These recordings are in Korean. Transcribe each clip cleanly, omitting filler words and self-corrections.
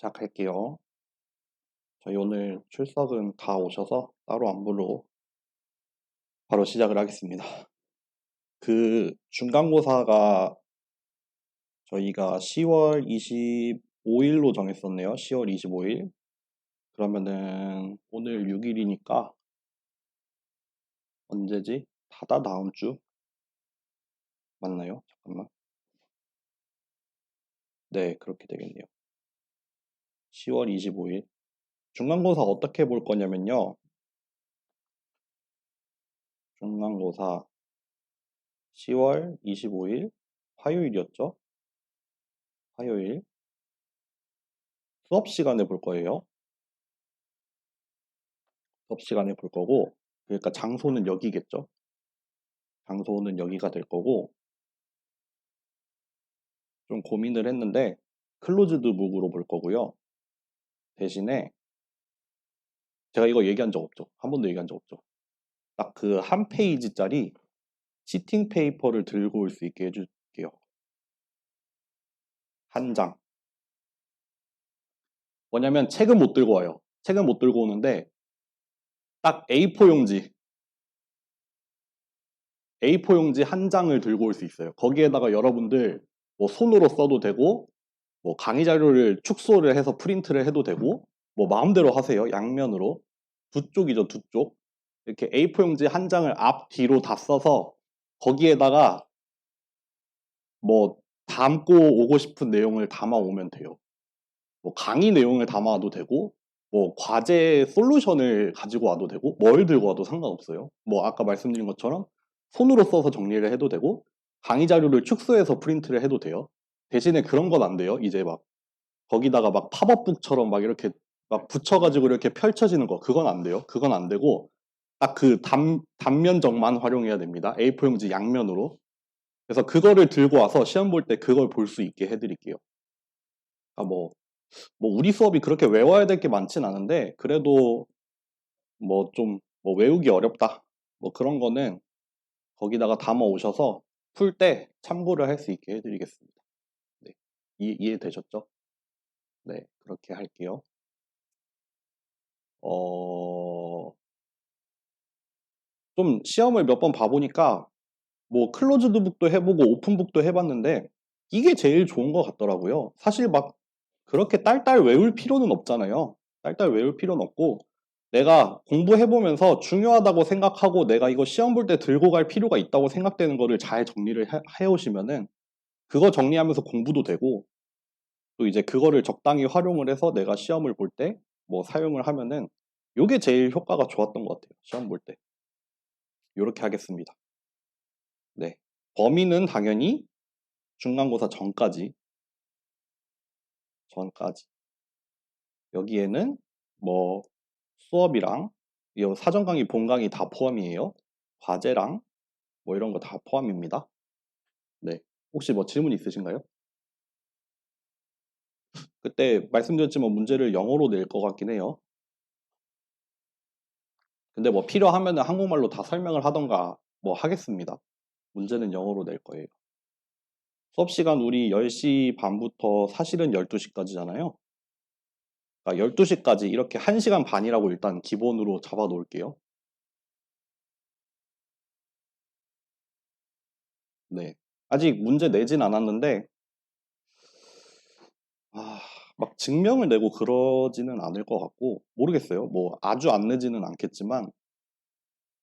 시작할게요. 저희 오늘 출석은 다 오셔서 따로 안 부르고 바로 시작을 하겠습니다. 그 중간고사가 저희가 10월 25일로 정했었네요. 10월 25일. 그러면은 오늘 6일이니까 언제지? 다다 다음 주 맞나요? 잠깐만. 네, 그렇게 되겠네요. 10월 25일. 중간고사 어떻게 볼 거냐면요. 중간고사 10월 25일 화요일이었죠? 화요일 수업 시간에 볼 거예요. 수업 시간에 볼 거고, 그러니까 장소는 여기겠죠? 장소는 여기가 될 거고, 좀 고민을 했는데, 클로즈드 북으로 볼 거고요. 대신에, 제가 이거 얘기한 적 없죠? 한 번도 얘기한 적 없죠? 딱 그 한 페이지짜리 시팅 페이퍼를 들고 올 수 있게 해줄게요. 한 장. 뭐냐면 책은 못 들고 와요. 책은 못 들고 오는데, 딱 A4 용지, A4 용지 한 장을 들고 올 수 있어요. 거기에다가 여러분들 뭐 손으로 써도 되고, 뭐 강의 자료를 축소를 해서 프린트를 해도 되고 뭐 마음대로 하세요. 양면으로 두 쪽이죠, 두 쪽. 이렇게 A4 용지 한 장을 앞 뒤로 다 써서 거기에다가 뭐 담고 오고 싶은 내용을 담아 오면 돼요. 뭐 강의 내용을 담아와도 되고 뭐 과제 솔루션을 가지고 와도 되고 뭘 들고 와도 상관없어요. 뭐 아까 말씀드린 것처럼 손으로 써서 정리를 해도 되고 강의 자료를 축소해서 프린트를 해도 돼요. 대신에 그런 건 안 돼요. 이제 막 거기다가 막 팝업북처럼 막 이렇게 막 붙여가지고 이렇게 펼쳐지는 거 그건 안 돼요. 그건 안 되고 딱 그 단면적만 활용해야 됩니다. A4 용지 양면으로. 그래서 그거를 들고 와서 시험 볼 때 그걸 볼 수 있게 해드릴게요. 아, 뭐 우리 수업이 그렇게 외워야 될 게 많진 않은데 그래도 뭐 좀 뭐 외우기 어렵다. 뭐 그런 거는 거기다가 담아 오셔서 풀 때 참고를 할 수 있게 해드리겠습니다. 네. 이해되셨죠? 네, 그렇게 할게요. 어, 좀 시험을 몇 번 봐보니까 뭐 클로즈드 북도 해보고 오픈 북도 해봤는데 이게 제일 좋은 것 같더라고요. 사실 막 그렇게 딸딸 외울 필요는 없잖아요. 딸딸 외울 필요는 없고 내가 공부해보면서 중요하다고 생각하고 내가 이거 시험 볼 때 들고 갈 필요가 있다고 생각되는 거를 잘 정리를 해오시면은 그거 정리하면서 공부도 되고 또 이제 그거를 적당히 활용을 해서 내가 시험을 볼 때 뭐 사용을 하면은 요게 제일 효과가 좋았던 것 같아요. 시험 볼 때. 요렇게 하겠습니다. 네. 범위는 당연히 중간고사 전까지. 여기에는 뭐 수업이랑 이 사전 강의, 본 강의 다 포함이에요. 과제랑 뭐 이런 거 다 포함입니다. 네. 혹시 뭐 질문 있으신가요? 그때 말씀드렸지만 문제를 영어로 낼 것 같긴 해요. 근데 뭐 필요하면은 한국말로 다 설명을 하던가 뭐 하겠습니다. 문제는 영어로 낼 거예요. 수업 시간 우리 10시 반부터 사실은 12시까지잖아요. 그러니까 12시까지 이렇게 1시간 반이라고 일단 기본으로 잡아 놓을게요. 네. 아직 문제 내진 않았는데, 아, 막 증명을 내고 그러지는 않을 것 같고, 모르겠어요. 뭐 아주 안 내지는 않겠지만,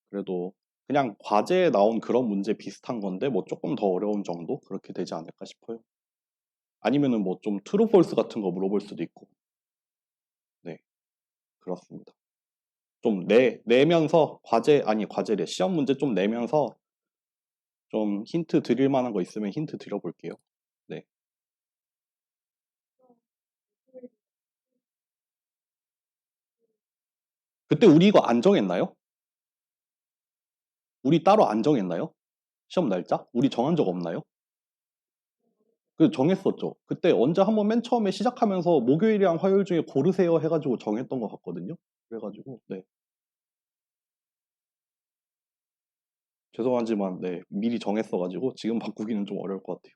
그래도 그냥 과제에 나온 그런 문제 비슷한 건데, 뭐 조금 더 어려운 정도? 그렇게 되지 않을까 싶어요. 아니면은 뭐 좀 트루 폴스 같은 거 물어볼 수도 있고, 네, 그렇습니다. 좀 내면서 과제래. 시험 문제 좀 내면서 좀 힌트 드릴 만한 거 있으면 힌트 드려볼게요. 네. 그때 우리 이거 안 정했나요? 우리 따로 안 정했나요? 시험 날짜? 우리 정한 적 없나요? 그 정했었죠. 그때 언제 한번 맨 처음에 시작하면서 목요일이랑 화요일 중에 고르세요 해가지고 정했던 것 같거든요. 그래가지고 네. 죄송하지만 네 미리 정했어가지고 지금 바꾸기는 좀 어려울 것 같아요.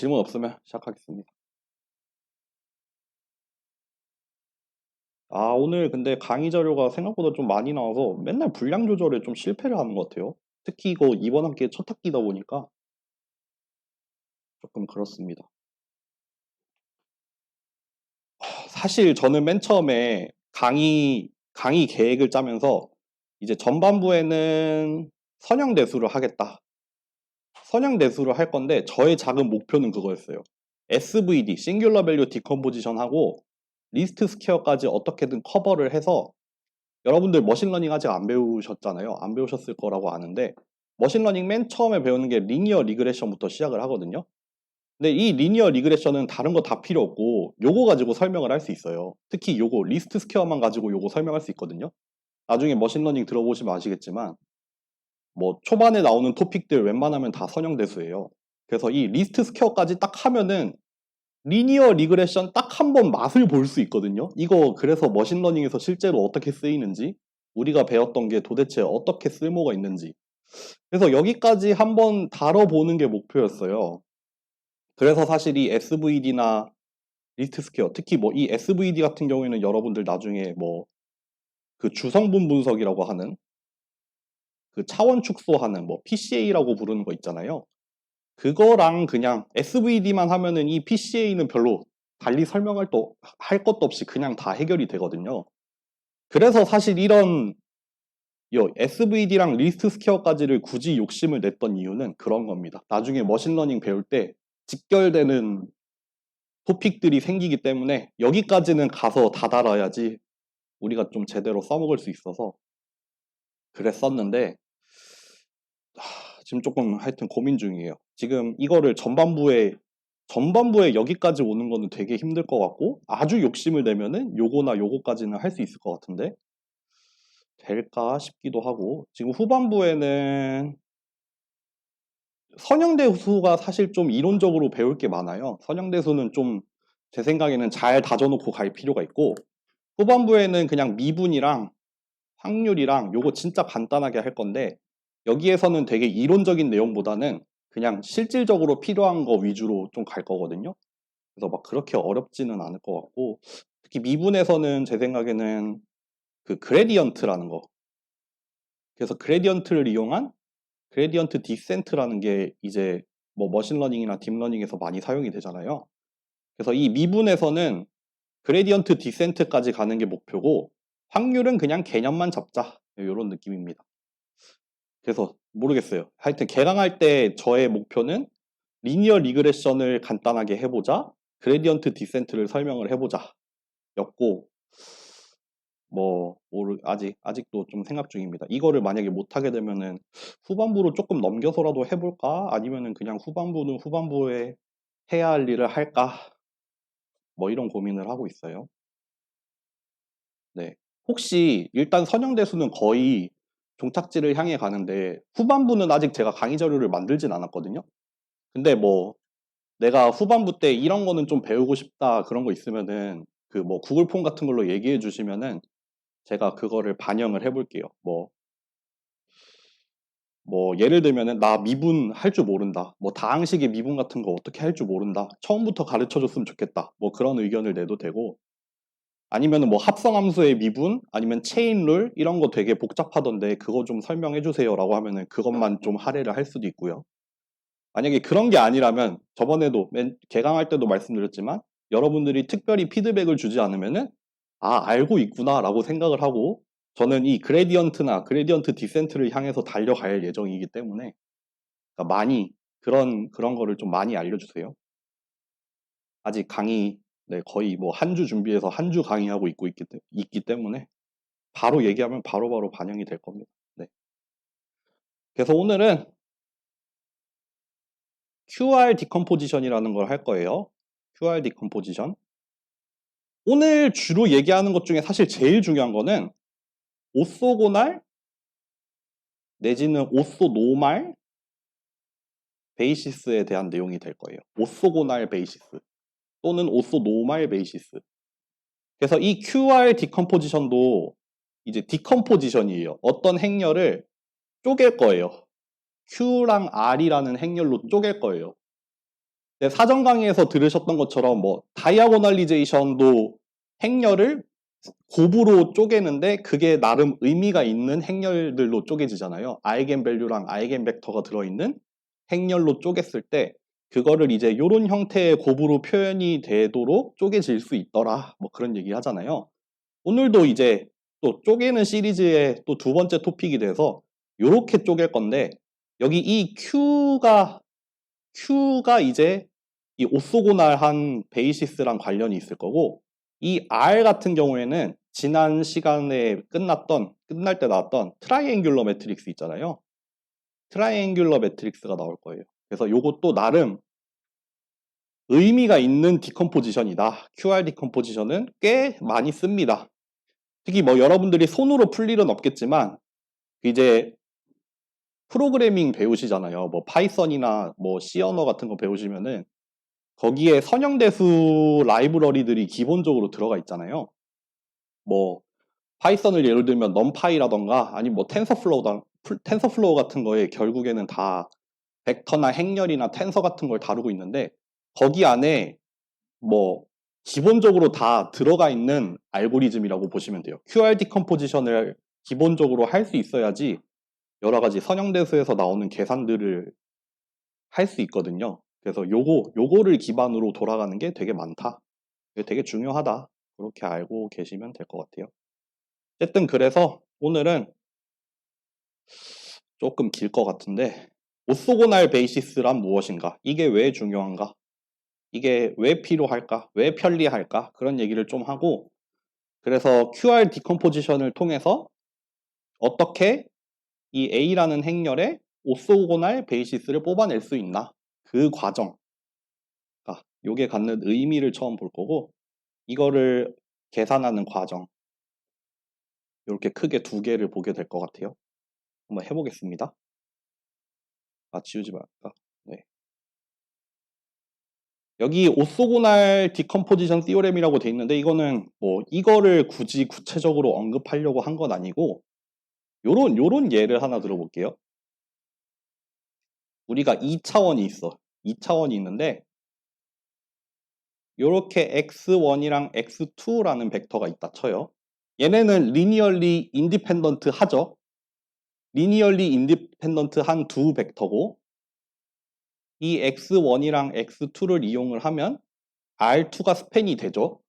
질문 없으면 시작하겠습니다. 오늘 근데 강의 자료가 생각보다 좀 많이 나와서 맨날 분량 조절에 좀 실패를 하는 것 같아요. 특히 이거 이번 학기에 첫 학기다 보니까 조금 그렇습니다. 사실 저는 맨 처음에 강의 계획을 짜면서 이제 전반부에는 선형대수를 하겠다. 선형대수를 할 건데 저의 작은 목표는 그거였어요. SVD, 싱귤러 밸류 디컴포지션 하고 리스트 스퀘어까지 어떻게든 커버를 해서 여러분들 머신러닝 아직 안 배우셨잖아요. 안 배우셨을 거라고 아는데 머신러닝 맨 처음에 배우는 게 리니어 리그레션부터 시작을 하거든요. 근데 이 리니어 리그레션은 다른 거 다 필요 없고 요거 가지고 설명을 할 수 있어요. 특히 요거 리스트 스퀘어만 가지고 요거 설명할 수 있거든요. 나중에 머신러닝 들어보시면 아시겠지만 뭐 초반에 나오는 토픽들 웬만하면 다 선형대수예요. 그래서 이 리스트 스퀘어까지 딱 하면은 리니어 리그레션 딱 한 번 맛을 볼 수 있거든요. 이거 그래서 머신러닝에서 실제로 어떻게 쓰이는지 우리가 배웠던 게 도대체 어떻게 쓸모가 있는지 그래서 여기까지 한번 다뤄보는 게 목표였어요. 그래서 사실 이 SVD나 리스트 스퀘어 특히 뭐 이 SVD 같은 경우에는 여러분들 나중에 뭐 그 주성분 분석이라고 하는 그 차원 축소하는 뭐 PCA라고 부르는 거 있잖아요. 그거랑 그냥 SVD만 하면은 이 PCA는 별로 달리 할 것도 없이 그냥 다 해결이 되거든요. 그래서 사실 이런 SVD랑 리스트 스퀘어까지를 굳이 욕심을 냈던 이유는 그런 겁니다. 나중에 머신러닝 배울 때 직결되는 토픽들이 생기기 때문에 여기까지는 가서 다 달아야지 우리가 좀 제대로 써먹을 수 있어서 그랬었는데 지금 조금 하여튼 고민 중이에요. 지금 이거를 전반부에 여기까지 오는 거는 되게 힘들 것 같고 아주 욕심을 내면은 요거나 요거까지는 할 수 있을 것 같은데 될까 싶기도 하고 지금 후반부에는 선형대수가 사실 좀 이론적으로 배울 게 많아요. 선형대수는 좀 제 생각에는 잘 다져놓고 갈 필요가 있고 후반부에는 그냥 미분이랑 확률이랑 요거 진짜 간단하게 할 건데 여기에서는 되게 이론적인 내용보다는 그냥 실질적으로 필요한 거 위주로 좀 갈 거거든요. 그래서 막 그렇게 어렵지는 않을 것 같고 특히 미분에서는 제 생각에는 그 그레디언트라는 거 그래서 그레디언트를 이용한 그레디언트 디센트라는 게 이제 뭐 머신러닝이나 딥러닝에서 많이 사용이 되잖아요. 그래서 이 미분에서는 그레디언트 디센트까지 가는 게 목표고 확률은 그냥 개념만 잡자 이런 느낌입니다. 그래서 모르겠어요. 하여튼 개강할 때 저의 목표는 리니어 리그레션을 간단하게 해보자 그레디언트 디센트를 설명을 해보자 였고 아직도 좀 생각 중입니다. 이거를 만약에 못하게 되면은 후반부로 조금 넘겨서라도 해볼까? 아니면은 그냥 후반부는 후반부에 해야 할 일을 할까? 뭐 이런 고민을 하고 있어요. 네. 혹시 일단 선형대수는 거의 종착지를 향해 가는데 후반부는 아직 제가 강의 자료를 만들진 않았거든요. 근데 뭐 내가 후반부 때 이런 거는 좀 배우고 싶다 그런 거 있으면은 그 뭐 구글 폼 같은 걸로 얘기해 주시면은 제가 그거를 반영을 해볼게요. 뭐 예를 들면은 나 미분 할 줄 모른다. 뭐 다항식의 미분 같은 거 어떻게 할 줄 모른다. 처음부터 가르쳐 줬으면 좋겠다. 뭐 그런 의견을 내도 되고 아니면은 뭐 합성함수의 미분 아니면 체인룰 이런 거 되게 복잡하던데 그거 좀 설명해 주세요라고 하면은 그것만 좀 할애를 할 수도 있고요. 만약에 그런 게 아니라면 저번에도 개강할 때도 말씀드렸지만 여러분들이 특별히 피드백을 주지 않으면은 알고 있구나라고 생각을 하고 저는 이 그레디언트나 그레디언트 디센트를 향해서 달려갈 예정이기 때문에 그러니까 많이 그런 거를 좀 많이 알려주세요. 아직 강의 거의 뭐 한 주 준비해서 한 주 강의하고 있기 때문에 바로 얘기하면 바로바로 반영이 될 겁니다. 네. 그래서 오늘은 QR 디컴포지션이라는 걸 할 거예요. QR 디컴포지션. 오늘 주로 얘기하는 것 중에 사실 제일 중요한 거는 오소고날 내지는 오소노말 베이시스에 대한 내용이 될 거예요. 오소고날 베이시스 또는 오소노말 베이시스. 그래서 이 QR 디컴포지션도 이제 디컴포지션이에요. 어떤 행렬을 쪼갤 거예요. Q랑 R이라는 행렬로 쪼갤 거예요. 사전 강의에서 들으셨던 것처럼 뭐 다이아고널리제이션도 행렬을 곱으로 쪼개는데 그게 나름 의미가 있는 행렬들로 쪼개지잖아요. 아이겐밸류랑 아이겐벡터가 들어있는 행렬로 쪼갰을 때 그거를 이제 요런 형태의 곱으로 표현이 되도록 쪼개질 수 있더라. 뭐 그런 얘기 하잖아요. 오늘도 이제 또 쪼개는 시리즈의 또 두 번째 토픽이 돼서 요렇게 쪼갤 건데 여기 이 Q가 이제 이 오소고날한 베이시스랑 관련이 있을 거고 이 R 같은 경우에는 지난 시간에 끝날 때 나왔던 트라이앵귤러 매트릭스 있잖아요. 트라이앵귤러 매트릭스가 나올 거예요. 그래서 요것도 나름 의미가 있는 디컴포지션이다. QR 디컴포지션은 꽤 많이 씁니다. 특히 뭐 여러분들이 손으로 풀 일은 없겠지만 이제 프로그래밍 배우시잖아요. 뭐 파이썬이나 뭐 C 언어 같은 거 배우시면은 거기에 선형대수 라이브러리들이 기본적으로 들어가 있잖아요. 뭐 파이썬을 예를 들면 넘파이라던가 아니면 뭐 텐서플로우 같은 거에 결국에는 다 벡터나 행렬이나 텐서 같은 걸 다루고 있는데 거기 안에 뭐 기본적으로 다 들어가 있는 알고리즘이라고 보시면 돼요. QR 디컴포지션을 기본적으로 할 수 있어야지 여러 가지 선형대수에서 나오는 계산들을 할 수 있거든요. 그래서 요거를 기반으로 돌아가는 게 되게 많다. 이게 되게 중요하다. 그렇게 알고 계시면 될 것 같아요. 어쨌든 그래서 오늘은 조금 길 것 같은데 오소고날 베이시스란 무엇인가? 이게 왜 중요한가? 이게 왜 필요할까? 왜 편리할까? 그런 얘기를 좀 하고 그래서 QR 디컴포지션을 통해서 어떻게 이 A라는 행렬의 오소고날 베이시스를 뽑아낼 수 있나? 그 과정. 요게 갖는 의미를 처음 볼 거고 이거를 계산하는 과정 이렇게 크게 두 개를 보게 될 것 같아요. 한번 해보겠습니다. 지우지 말까? 네. 여기 오소고날 디컴포지션 시오렘이라고 돼 있는데 이거는 뭐 이거를 굳이 구체적으로 언급하려고 한 건 아니고 요런 예를 하나 들어볼게요. 우리가 2차원이 있어. 2차원이 있는데 요렇게 x1이랑 x2라는 벡터가 있다 쳐요. 얘네는 리니얼리 인디펜던트 하죠. 리니얼리 인디펜던트 한 두 벡터고 이 x1이랑 x2를 이용을 하면 R2가 스팬이 되죠.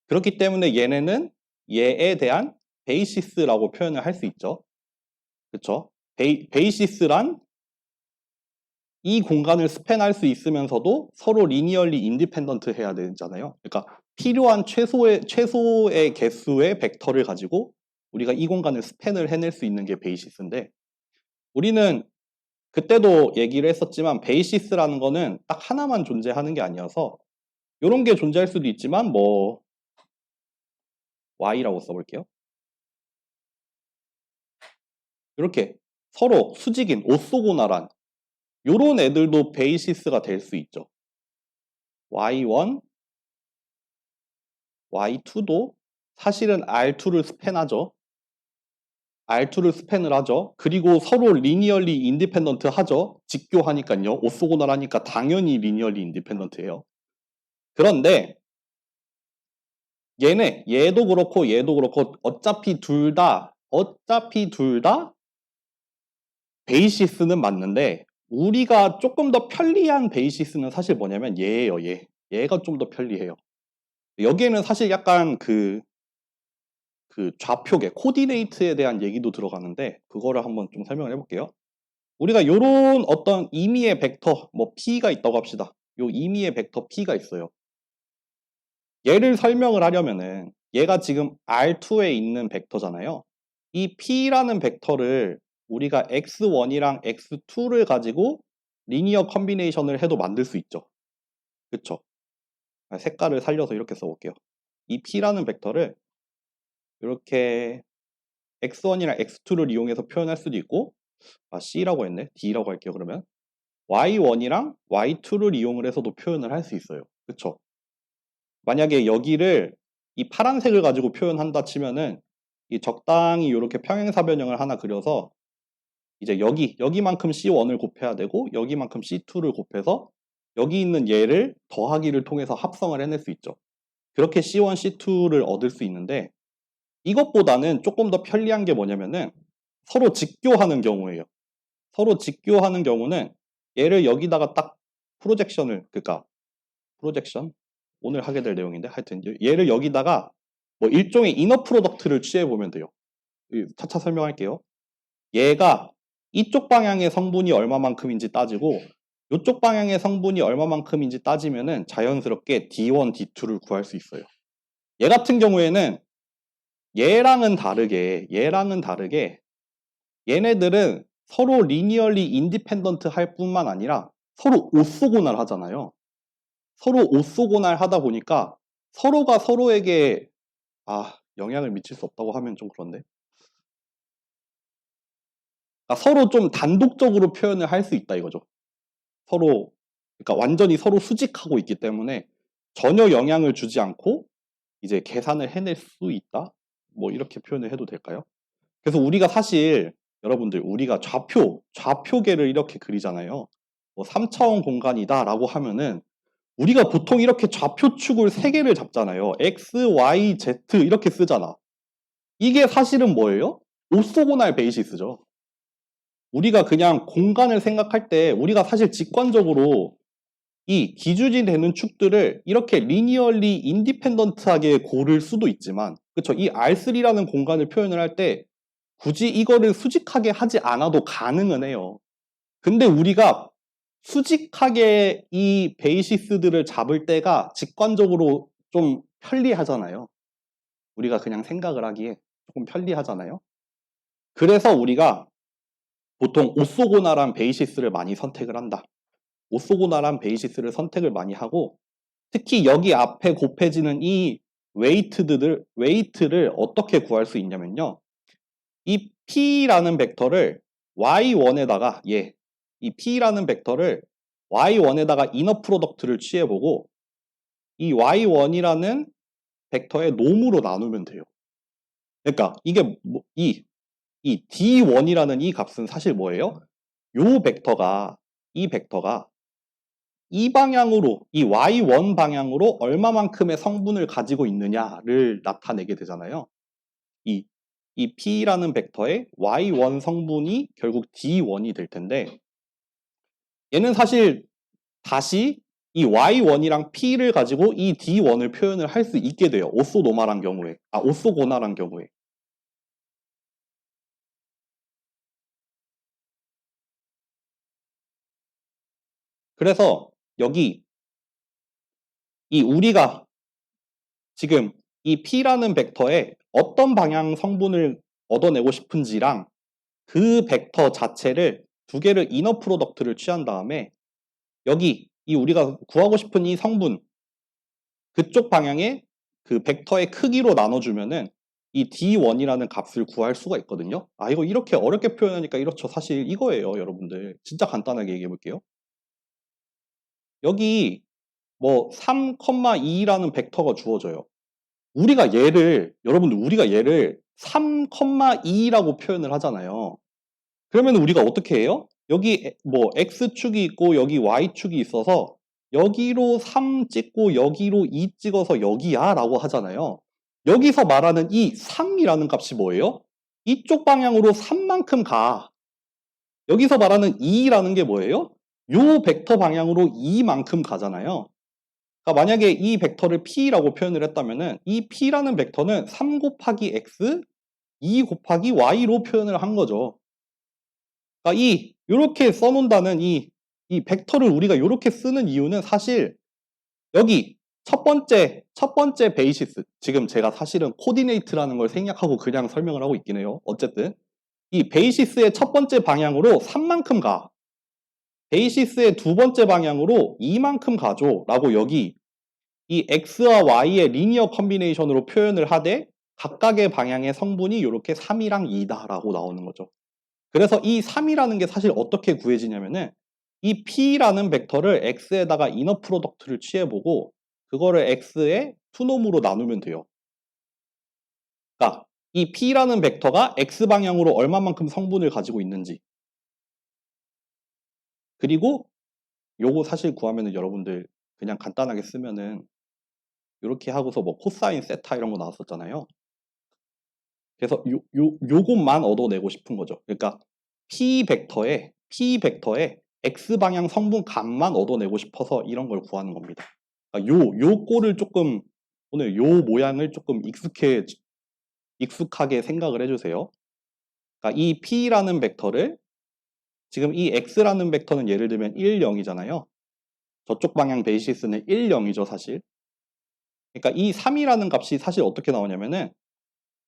그렇기 때문에 얘네는 얘에 대한 베이시스라고 표현을 할 수 있죠. 그렇죠? 베이시스란 이 공간을 스팬할 수 있으면서도 서로 리니얼리 인디펜던트 해야 되잖아요. 그러니까 필요한 최소의 개수의 벡터를 가지고 우리가 이 공간을 스팬을 해낼 수 있는 게 베이시스인데 우리는 그때도 얘기를 했었지만 베이시스라는 거는 딱 하나만 존재하는 게 아니어서 이런 게 존재할 수도 있지만 뭐 y라고 써볼게요. 이렇게 서로 수직인 오소고나란 요런 애들도 베이시스가 될 수 있죠. y1, y2도 사실은 r2를 스팬하죠. R2를 스팬을 하죠. 그리고 서로 리니얼리 인디펜던트 하죠. 직교하니까요. 오소고널하니까 당연히 리니얼리 인디펜던트예요. 그런데 얘도 그렇고 어차피 둘 다 베이시스는 맞는데 우리가 조금 더 편리한 베이시스는 사실 뭐냐면 얘예요. 얘가 좀 더 편리해요. 여기에는 사실 약간 그 좌표계 코디네이트에 대한 얘기도 들어가는데 그거를 한번 좀 설명을 해볼게요. 우리가 요런 어떤 임의의 벡터 뭐 P가 있다고 합시다. 요 임의의 벡터 P가 있어요. 얘를 설명을 하려면은 얘가 지금 R2에 있는 벡터잖아요. 이 P라는 벡터를 우리가 X1이랑 X2를 가지고 리니어 컨비네이션을 해도 만들 수 있죠. 그쵸? 색깔을 살려서 이렇게 써볼게요. 이 P라는 벡터를 이렇게 X1이랑 X2를 이용해서 표현할 수도 있고 C라고 했네. D라고 할게요. 그러면 Y1이랑 Y2를 이용을 해서도 표현을 할 수 있어요. 그쵸? 만약에 여기를 이 파란색을 가지고 표현한다 치면은 이 적당히 이렇게 평행사 변형을 하나 그려서 이제 여기만큼 C1을 곱해야 되고 여기만큼 C2를 곱해서 여기 있는 얘를 더하기를 통해서 합성을 해낼 수 있죠. 그렇게 C1, C2를 얻을 수 있는데 이것보다는 조금 더 편리한 게 뭐냐면은 서로 직교하는 경우예요. 서로 직교하는 경우는 얘를 여기다가 딱 그러니까 프로젝션? 오늘 하게 될 내용인데 하여튼 얘를 여기다가 뭐 일종의 이너 프로덕트를 취해보면 돼요. 차차 설명할게요. 얘가 이쪽 방향의 성분이 얼마만큼인지 따지고 이쪽 방향의 성분이 얼마만큼인지 따지면은 자연스럽게 D1, D2를 구할 수 있어요. 얘 같은 경우에는 얘랑은 다르게 얘네들은 서로 리니얼리 인디펜던트 할 뿐만 아니라 서로 오소고날 하잖아요. 서로 오소고날 하다 보니까 서로가 서로에게 영향을 미칠 수 없다고 하면 좀 그런데 그러니까 서로 좀 단독적으로 표현을 할 수 있다 이거죠. 서로 그러니까 완전히 서로 수직하고 있기 때문에 전혀 영향을 주지 않고 이제 계산을 해낼 수 있다? 뭐 이렇게 표현을 해도 될까요? 그래서 우리가 사실 여러분들 우리가 좌표계를 이렇게 그리잖아요. 뭐 3차원 공간이다 라고 하면은 우리가 보통 이렇게 좌표축을 3개를 잡잖아요. X, Y, Z 이렇게 쓰잖아. 이게 사실은 뭐예요? 오소고날 베이시스죠. 우리가 그냥 공간을 생각할 때 우리가 사실 직관적으로 이 기준이 되는 축들을 이렇게 리니얼리 인디펜던트하게 고를 수도 있지만 그쵸? 이 R3라는 공간을 표현을 할 때 굳이 이거를 수직하게 하지 않아도 가능은 해요. 근데 우리가 수직하게 이 베이시스들을 잡을 때가 직관적으로 좀 편리하잖아요. 우리가 그냥 생각을 하기에 조금 편리하잖아요. 그래서 우리가 보통 오소고나란 베이시스를 많이 선택을 한다. 오소고나란 베이시스를 선택을 많이 하고 특히 여기 앞에 곱해지는 이 웨이트를 어떻게 구할 수 있냐면요. 이 P라는 벡터를 Y1에다가 이 P라는 벡터를 Y1에다가 이너 프로덕트를 취해보고 이 Y1이라는 벡터의 놈으로 나누면 돼요. 그러니까 이게 이 D1이라는 이 값은 사실 뭐예요? 이 벡터가 이 방향으로 이 Y1 방향으로 얼마만큼의 성분을 가지고 있느냐를 나타내게 되잖아요. 이 P라는 벡터의 Y1 성분이 결국 D1이 될 텐데 얘는 사실 다시 이 Y1이랑 P를 가지고 이 D1을 표현을 할 수 있게 돼요. 오소고날한 경우에. 그래서 여기 우리가 지금 이 P라는 벡터에 어떤 방향 성분을 얻어내고 싶은지랑 그 벡터 자체를 두 개를 이너 프로덕트를 취한 다음에 여기 이 우리가 구하고 싶은 이 성분 그쪽 방향의 그 벡터의 크기로 나눠주면은 이 D1이라는 값을 구할 수가 있거든요. 이거 이렇게 어렵게 표현하니까 이렇죠. 사실 이거예요, 여러분들. 진짜 간단하게 얘기해 볼게요. 여기 뭐 3,2라는 벡터가 주어져요. 우리가 얘를 3,2라고 표현을 하잖아요. 그러면 우리가 어떻게 해요? 여기 뭐 X축이 있고 여기 Y축이 있어서 여기로 3 찍고 여기로 2 찍어서 여기야 라고 하잖아요. 여기서 말하는 이 3이라는 값이 뭐예요? 이쪽 방향으로 3만큼 가. 여기서 말하는 2라는 게 뭐예요? 요 벡터 방향으로 2만큼 가잖아요. 그러니까 만약에 이 벡터를 P라고 표현을 했다면은 이 P라는 벡터는 3 곱하기 X, 2 곱하기 Y로 표현을 한 거죠. 그러니까 요렇게 써놓는다는 이 벡터를 우리가 요렇게 쓰는 이유는 사실 여기 첫 번째 베이시스 지금 제가 사실은 코디네이트라는 걸 생략하고 그냥 설명을 하고 있긴 해요. 어쨌든 이 베이시스의 첫 번째 방향으로 3만큼 가. 베이시스의 두 번째 방향으로 2만큼 가죠. 라고 여기 이 X와 Y의 리니어 컨비네이션으로 표현을 하되 각각의 방향의 성분이 이렇게 3이랑 2다 라고 나오는 거죠. 그래서 이 3이라는 게 사실 어떻게 구해지냐면은 이 P라는 벡터를 X에다가 이너 프로덕트를 취해보고 그거를 X의 투놈으로 나누면 돼요. 그러니까 이 P라는 벡터가 X방향으로 얼마만큼 성분을 가지고 있는지 그리고 요거 사실 구하면은 여러분들 그냥 간단하게 쓰면은 요렇게 하고서 뭐 코사인 세타 이런 거 나왔었잖아요. 그래서 요것만 얻어내고 싶은 거죠. 그러니까 P 벡터에 X 방향 성분 값만 얻어내고 싶어서 이런 걸 구하는 겁니다. 그러니까 요 꼴을 조금 오늘 요 모양을 조금 익숙하게 생각을 해주세요. 그러니까 이 P라는 벡터를 지금 이 X라는 벡터는 예를 들면 1, 0이잖아요. 저쪽 방향 베이시스는 1, 0이죠, 사실. 그러니까 이 3이라는 값이 사실 어떻게 나오냐면은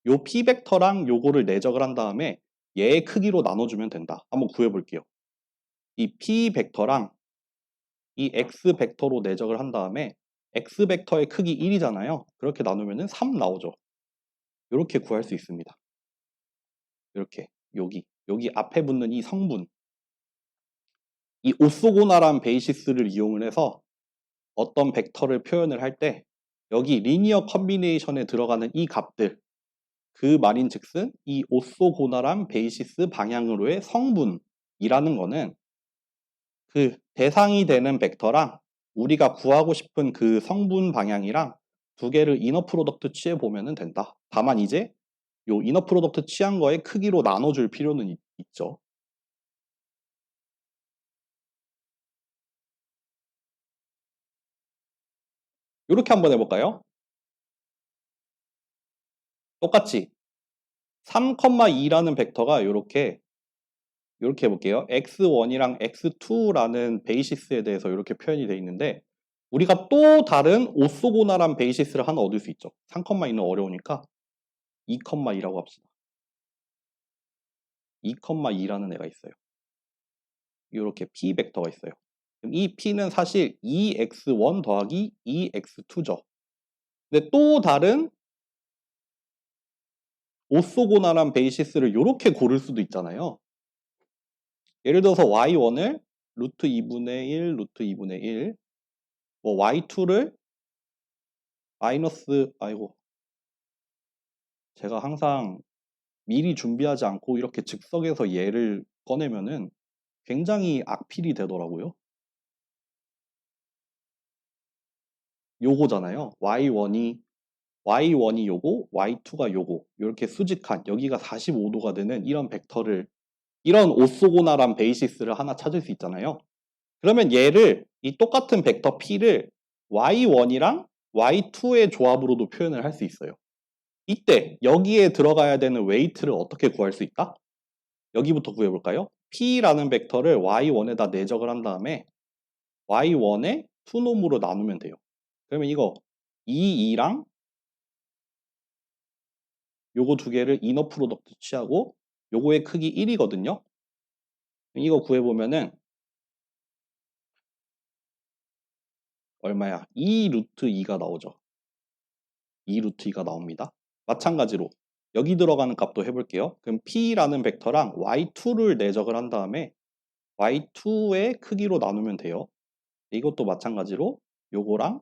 요 P 벡터랑 요거를 내적을 한 다음에 얘의 크기로 나눠주면 된다. 한번 구해볼게요. 이 P 벡터랑 이 X 벡터로 내적을 한 다음에 X 벡터의 크기 1이잖아요. 그렇게 나누면은 3 나오죠. 이렇게 구할 수 있습니다. 이렇게 여기 앞에 붙는 이 성분, 이 오소고나란 베이시스를 이용을 해서 어떤 벡터를 표현을 할 때 여기 리니어 컨비네이션에 들어가는 이 값들, 그 말인즉슨 이 오소고나란 베이시스 방향으로의 성분이라는 거는 그 대상이 되는 벡터랑 우리가 구하고 싶은 그 성분 방향이랑 두 개를 이너 프로덕트 취해 보면 된다. 다만 이제 요 이너 프로덕트 취한 거의 크기로 나눠줄 필요는 있죠. 이렇게 한번 해볼까요? 똑같이 3,2라는 벡터가 이렇게 해볼게요. x1이랑 x2라는 베이시스에 대해서 이렇게 표현이 되어 있는데 우리가 또 다른 오소고나란 베이시스를 하나 얻을 수 있죠. 3,2는 어려우니까 2,2라고 합시다. 2,2라는 애가 있어요. 이렇게 p 벡터가 있어요. 그럼 이 p는 사실 2x1 더하기 2x2죠. 근데 또 다른 오소고나란 베이시스를 이렇게 고를 수도 있잖아요. 예를 들어서 y1을 루트 2분의 1, 루트 2분의 1, 뭐 y2를 마이너스, 아이고, 제가 항상 미리 준비하지 않고 이렇게 즉석에서 얘를 꺼내면은 굉장히 악필이 되더라고요. 요거잖아요. y1이 요거, y2가 요거. 이렇게 수직한 여기가 45도가 되는 이런 벡터를 이런 오소고나란 베이시스를 하나 찾을 수 있잖아요. 그러면 얘를 이 똑같은 벡터 p를 y1이랑 y2의 조합으로도 표현을 할 수 있어요. 이때 여기에 들어가야 되는 웨이트를 어떻게 구할 수 있다? 여기부터 구해볼까요? p라는 벡터를 y1에다 내적을 한 다음에 y1의 투놈으로 나누면 돼요. 그러면 이거 2랑 요거 두 개를 이너 프로덕트 취하고 요거의 크기 1이거든요. 이거 구해보면은 얼마야? 2 루트 2가 나오죠. 2 루트 2가 나옵니다. 마찬가지로 여기 들어가는 값도 해볼게요. 그럼 p라는 벡터랑 y2를 내적을 한 다음에 y2의 크기로 나누면 돼요. 이것도 마찬가지로 요거랑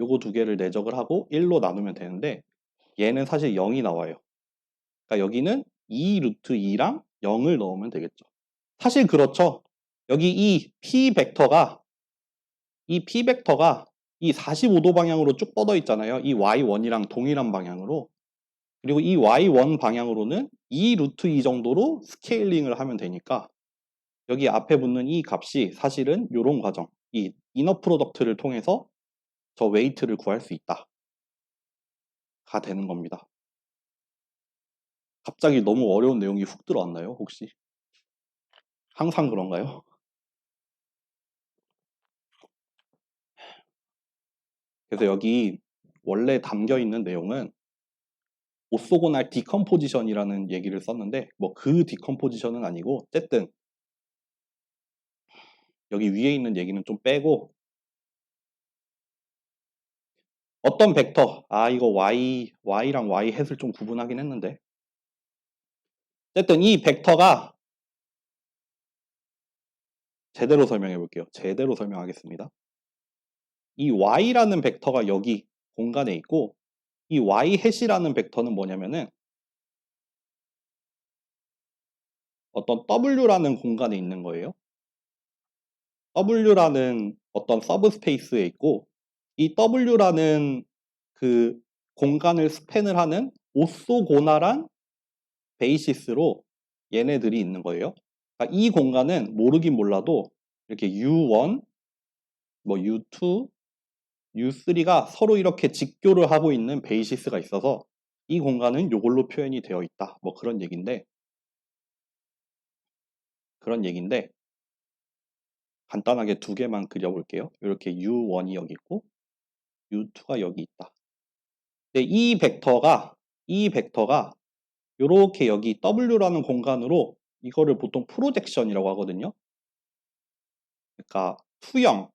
요거 두 개를 내적을 하고 1로 나누면 되는데 얘는 사실 0이 나와요. 그러니까 여기는 2 루트 2랑 0을 넣으면 되겠죠. 사실 그렇죠. 여기 이 P 벡터가 이 45도 방향으로 쭉 뻗어 있잖아요. 이 Y1이랑 동일한 방향으로. 그리고 이 Y1 방향으로는 2 루트 2 정도로 스케일링을 하면 되니까 여기 앞에 붙는 이 값이 사실은 이런 과정, 이 이너 프로덕트를 통해서 저 웨이트를 구할 수 있다가 되는 겁니다. 갑자기 너무 어려운 내용이 훅 들어왔나요, 혹시? 항상 그런가요? 그래서 여기 원래 담겨 있는 내용은 오소고날 디컴포지션이라는 얘기를 썼는데 뭐 그 디컴포지션은 아니고 어쨌든 여기 위에 있는 얘기는 좀 빼고 어떤 벡터, 이거 y랑 y 햇을 좀 구분하긴 했는데 어쨌든 이 벡터가 제대로 설명해 볼게요. 제대로 설명하겠습니다. 이 y라는 벡터가 여기 공간에 있고 이 y 햇이라는 벡터는 뭐냐면은 어떤 w라는 공간에 있는 거예요. W라는 어떤 서브스페이스에 있고 이 W라는 그 공간을 스팬을 하는 오쏘고나란 베이시스로 얘네들이 있는 거예요. 그러니까 이 공간은 모르긴 몰라도 이렇게 U1, 뭐 U2, U3가 서로 이렇게 직교를 하고 있는 베이시스가 있어서 이 공간은 이걸로 표현이 되어 있다. 뭐 그런 얘기인데 간단하게 두 개만 그려볼게요. 이렇게 U1이 여기 있고 U2가 여기 있다. 근데 이 벡터가 이렇게 여기 W라는 공간으로 이거를 보통 프로젝션이라고 하거든요. 그러니까 투영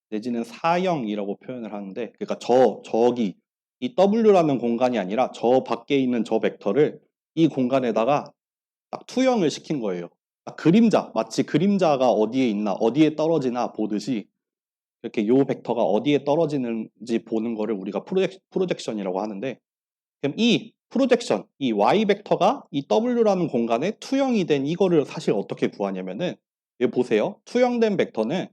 내지는 사형이라고 표현을 하는데, 그러니까 저기 이 W라는 공간이 아니라 저 밖에 있는 저 벡터를 이 공간에다가 딱 투영을 시킨 거예요. 딱 그림자, 마치 그림자가 어디에 있나 어디에 떨어지나 보듯이 이렇게 요 벡터가 어디에 떨어지는지 보는 거를 우리가 프로젝션이라고 하는데, 그럼 이 프로젝션, 이 y 벡터가 이 W라는 공간에 투영이 된 이거를 사실 어떻게 구하냐면은, 여기 보세요. 투영된 벡터는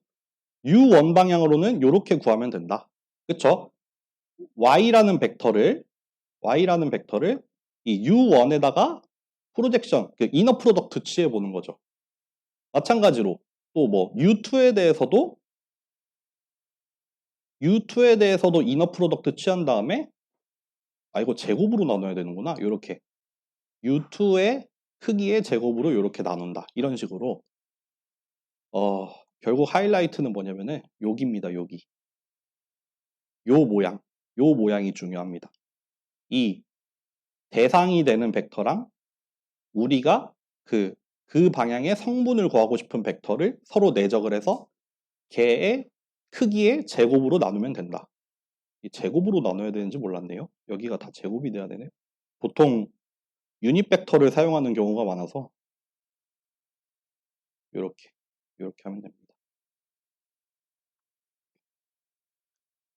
U1 방향으로는 이렇게 구하면 된다. 그쵸? Y라는 벡터를 이 U1에다가 프로젝션, 그 이너 프로덕트 취해 보는 거죠. 마찬가지로 또 뭐 U2에 대해서도 이너 프로덕트 취한 다음에, 이거 제곱으로 나눠야 되는구나. 이렇게 U2의 크기의 제곱으로 이렇게 나눈다. 이런 식으로 결국 하이라이트는 뭐냐면은 여기입니다. 여기 요 모양이 중요합니다. 이 대상이 되는 벡터랑 우리가 그 방향의 성분을 구하고 싶은 벡터를 서로 내적을 해서 걔의 크기의 제곱으로 나누면 된다. 이 제곱으로 나눠야 되는지 몰랐네요. 여기가 다 제곱이 돼야 되네. 보통 유닛 벡터를 사용하는 경우가 많아서 이렇게 하면 됩니다.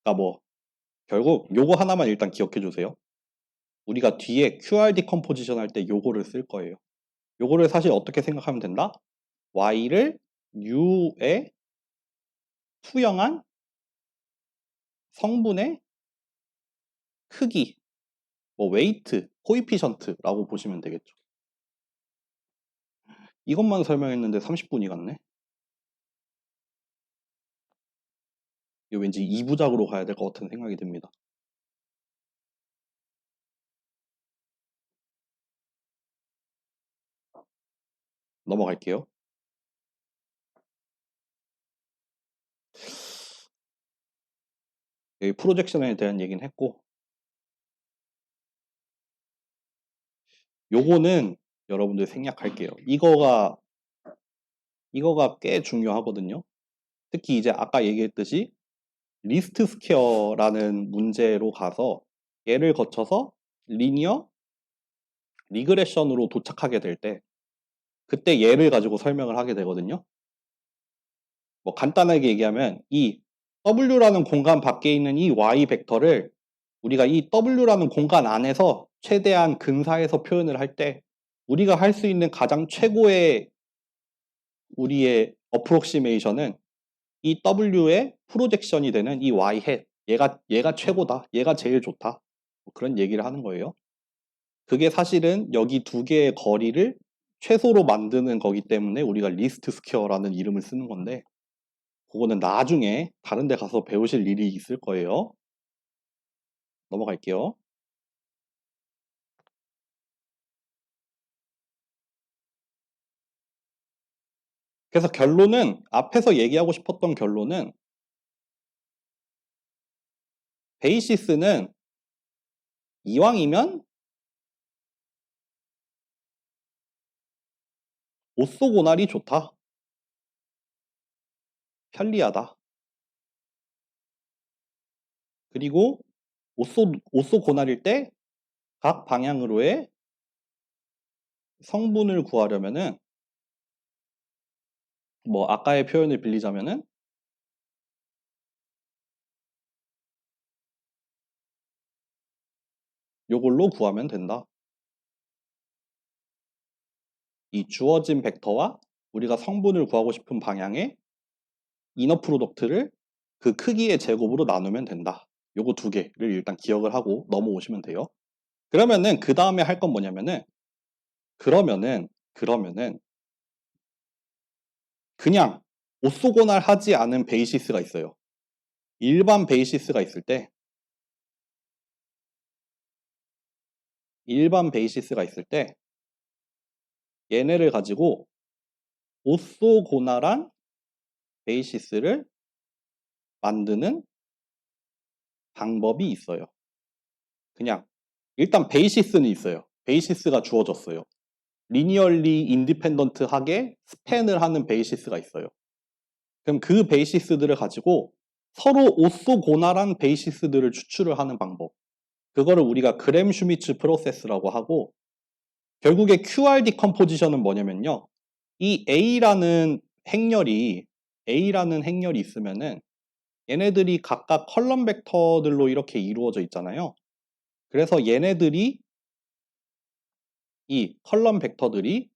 그러니까 뭐 결국 요거 하나만 일단 기억해 주세요. 우리가 뒤에 QRD 컴포지션 할 때 요거를 쓸 거예요. 요거를 사실 어떻게 생각하면 된다? Y를 U에 투영한 성분의 크기, 뭐 웨이트, 코이피션트라고 보시면 되겠죠. 이것만 설명했는데 30분이 갔네. 이거 왠지 2부작으로 가야 될 것 같은 생각이 듭니다. 넘어갈게요. 여기 프로젝션에 대한 얘기는 했고, 요거는 여러분들 생략할게요. 이거가 꽤 중요하거든요. 특히 이제 아까 얘기했듯이 리스트 스퀘어라는 문제로 가서 얘를 거쳐서 리니어 리그레션으로 도착하게 될 때, 그때 얘를 가지고 설명을 하게 되거든요. 뭐 간단하게 얘기하면 이 W라는 공간 밖에 있는 이 Y 벡터를 우리가 이 W라는 공간 안에서 최대한 근사해서 표현을 할 때 우리가 할 수 있는 가장 최고의 우리의 어프록시메이션은 이 W의 프로젝션이 되는 이 Y 햇, 얘가 최고다, 얘가 제일 좋다, 뭐 그런 얘기를 하는 거예요. 그게 사실은 여기 두 개의 거리를 최소로 만드는 거기 때문에 우리가 리스트 스퀘어라는 이름을 쓰는 건데, 그거는 나중에 다른 데 가서 배우실 일이 있을 거예요. 넘어갈게요. 그래서 결론은, 앞에서 얘기하고 싶었던 결론은, 베이시스는 이왕이면 오쏘고날이 좋다. 편리하다. 그리고 오쏘고날일 때 각 방향으로의 성분을 구하려면은, 뭐 아까의 표현을 빌리자면은 요걸로 구하면 된다. 이 주어진 벡터와 우리가 성분을 구하고 싶은 방향의 이너 프로덕트를 그 크기의 제곱으로 나누면 된다. 요거 두 개를 일단 기억을 하고 넘어오시면 돼요. 그러면은 그 다음에 할 건 뭐냐면은 그러면은 그냥 오소고날 하지 않은 베이시스가 있어요. 일반 베이시스가 있을 때 얘네를 가지고 오소고날한 베이시스를 만드는 방법이 있어요. 그냥 일단 베이시스는 있어요. 베이시스가 주어졌어요. 리니얼리 인디펜던트하게 스팬을 하는 베이시스가 있어요. 그럼 그 베이시스들을 가지고 서로 오소고날한 베이시스들을 추출을 하는 방법. 그거를 우리가 그램 슈미츠 프로세스라고 하고 결국에 QRD 컴포지션은 뭐냐면요. 이 A라는 행렬이 있으면은 얘네들이 각각 컬럼 벡터들로 이렇게 이루어져 있잖아요. 그래서 얘네들이 이 컬럼 벡터들이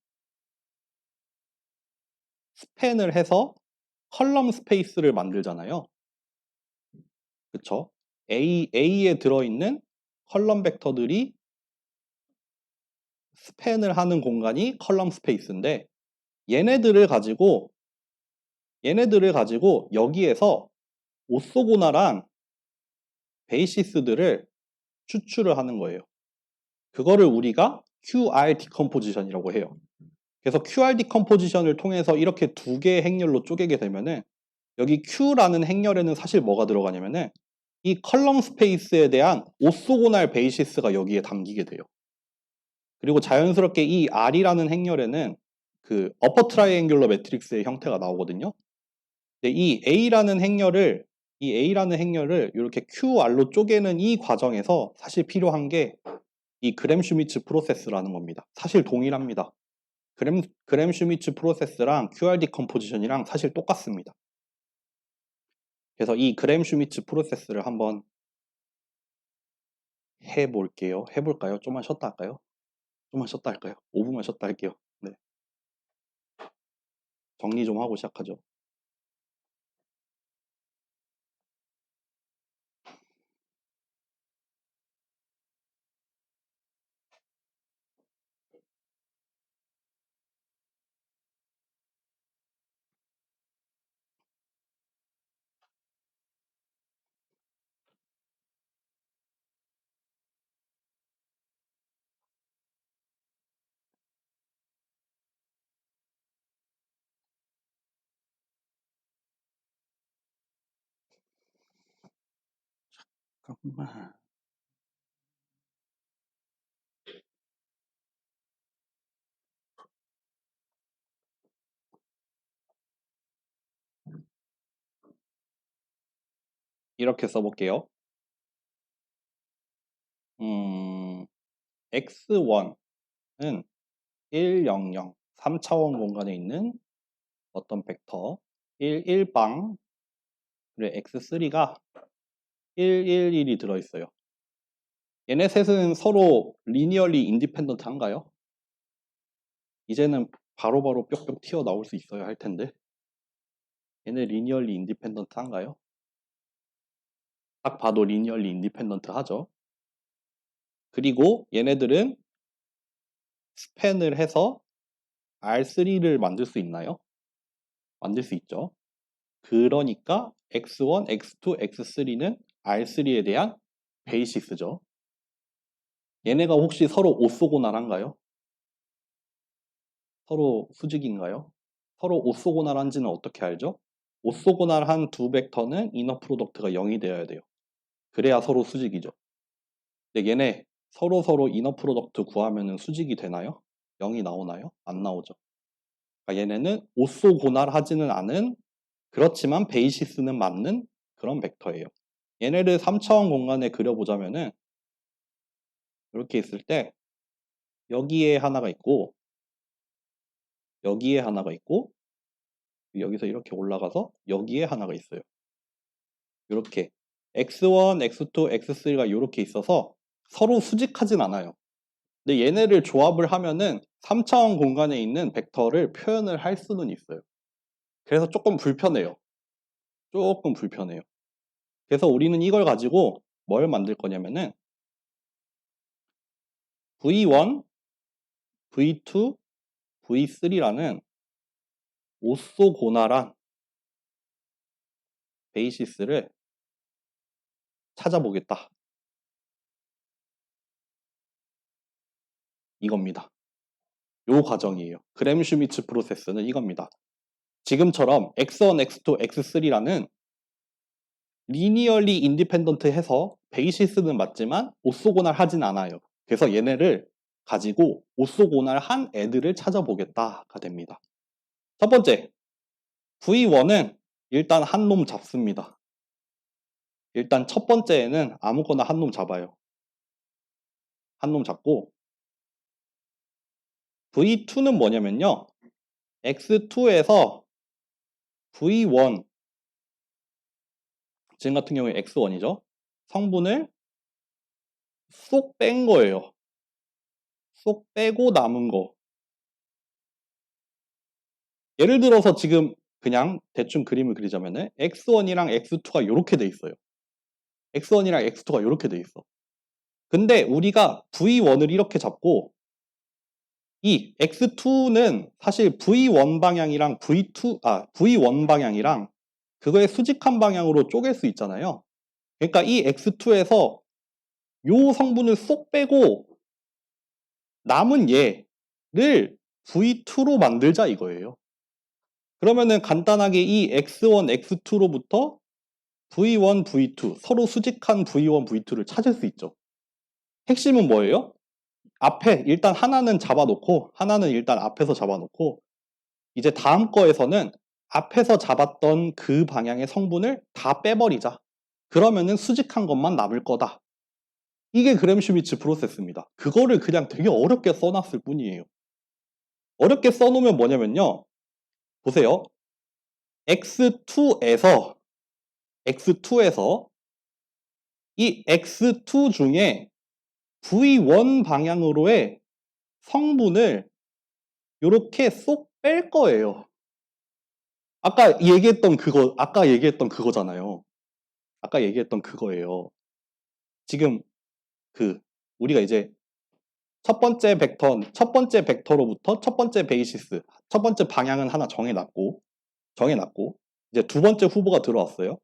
스팬을 해서 컬럼 스페이스를 만들잖아요. 그쵸? A에 들어있는 컬럼 벡터들이 스팬을 하는 공간이 컬럼 스페이스인데 얘네들을 가지고 여기에서 오소고날한 베이시스들을 추출을 하는 거예요. 그거를 우리가 QR 디컴포지션이라고 해요. 그래서 QR 디컴포지션을 통해서 이렇게 두 개의 행렬로 쪼개게 되면은 여기 Q라는 행렬에는 사실 뭐가 들어가냐면은 이 컬럼 스페이스에 대한 오소고날 베이시스가 여기에 담기게 돼요. 그리고 자연스럽게 이 R이라는 행렬에는 그 어퍼 트라이앵귤러 매트릭스의 형태가 나오거든요. 근데 이 A라는 행렬을 이렇게 QR로 쪼개는 이 과정에서 사실 필요한 게 이 그램 슈미츠 프로세스라는 겁니다. 사실 동일합니다. 그램 슈미츠 프로세스랑 QRD 컴포지션이랑 사실 똑같습니다. 그래서 이 그램 슈미츠 프로세스를 한번 해볼게요. 해볼까요? 좀만 쉬었다 할까요? 5분만 쉬었다 할게요. 네. 정리 좀 하고 시작하죠. 잠깐만. 이렇게 써볼게요. x1은 1, 0, 0, 3차원 공간에 있는 어떤 벡터 1, 1방 그리고 x3가 1, 1, 1이 들어있어요. 얘네 셋은 서로 리니얼리 인디펜던트한가요? 이제는 바로바로 뿅뿅 튀어나올 수 있어야 할 텐데 얘네 리니얼리 인디펜던트한가요? 딱 봐도 리니얼리 인디펜던트하죠. 그리고 얘네들은 스팬을 해서 R3를 만들 수 있나요? 만들 수 있죠. 그러니까 X1, X2, X3는 R3에 대한 베이시스죠. 얘네가 혹시 서로 오소고날한가요? 서로 수직인가요? 서로 오소고날한지는 어떻게 알죠? 오소고날한 두 벡터는 이너 프로덕트가 0이 되어야 돼요. 그래야 서로 수직이죠. 근데 얘네 서로 이너 프로덕트 구하면 수직이 되나요? 0이 나오나요? 안 나오죠. 그러니까 얘네는 오소고날하지는 않은 그렇지만 베이시스는 맞는 그런 벡터예요. 얘네를 3차원 공간에 그려보자면은 이렇게 있을 때 여기에 하나가 있고 여기에 하나가 있고 여기서 이렇게 올라가서 여기에 하나가 있어요. 이렇게 x1, x2, x3가 이렇게 있어서 서로 수직하진 않아요. 근데 얘네를 조합을 하면은 3차원 공간에 있는 벡터를 표현을 할 수는 있어요. 그래서 조금 불편해요. 조금 불편해요. 그래서 우리는 이걸 가지고 뭘 만들 거냐면은 V1, V2, V3라는 오쏘고나란 베이시스를 찾아보겠다. 이겁니다. 요 과정이에요. 그램-슈미츠 프로세스는 이겁니다. 지금처럼 X1, X2, X3라는 리니얼리 인디펜던트 해서 베이시스는 맞지만 오쏘고날 하진 않아요. 그래서 얘네를 가지고 오쏘고날 한 애들을 찾아보겠다가 됩니다. 첫 번째, V1은 일단 한 놈 잡습니다. 일단 첫 번째에는 아무거나 한 놈 잡아요. 한 놈 잡고 V2는 뭐냐면요. X2에서 V1, 지금 같은 경우에 X1이죠. 성분을 쏙 뺀 거예요. 쏙 빼고 남은 거. 예를 들어서 지금 그냥 대충 그림을 그리자면은 X1이랑 X2가 이렇게 돼 있어요. X1이랑 X2가 이렇게 돼 있어. 근데 우리가 V1을 이렇게 잡고 이 X2는 사실 V1 방향이랑 V1 방향이랑 그거의 수직한 방향으로 쪼갤 수 있잖아요. 그러니까 이 X2에서 요 성분을 쏙 빼고 남은 얘를 V2로 만들자 이거예요. 그러면은 간단하게 이 X1, X2로부터 V1, V2 서로 수직한 V1, V2를 찾을 수 있죠. 핵심은 뭐예요? 앞에 일단 하나는 잡아놓고 하나는 일단 앞에서 잡아놓고 이제 다음 거에서는 앞에서 잡았던 그 방향의 성분을 다 빼버리자. 그러면은 수직한 것만 남을 거다. 이게 그램-슈미츠 프로세스입니다. 그거를 그냥 되게 어렵게 써놨을 뿐이에요. 어렵게 써놓으면 뭐냐면요. 보세요. X2에서 이 X2 중에 V1 방향으로의 성분을 이렇게 쏙 뺄 거예요. 아까 얘기했던 그거잖아요. 아까 얘기했던 그거예요. 지금 우리가 이제 첫 번째 벡터로부터 첫 번째 베이시스, 첫 번째 방향은 하나 정해놨고 이제 두 번째 후보가 들어왔어요.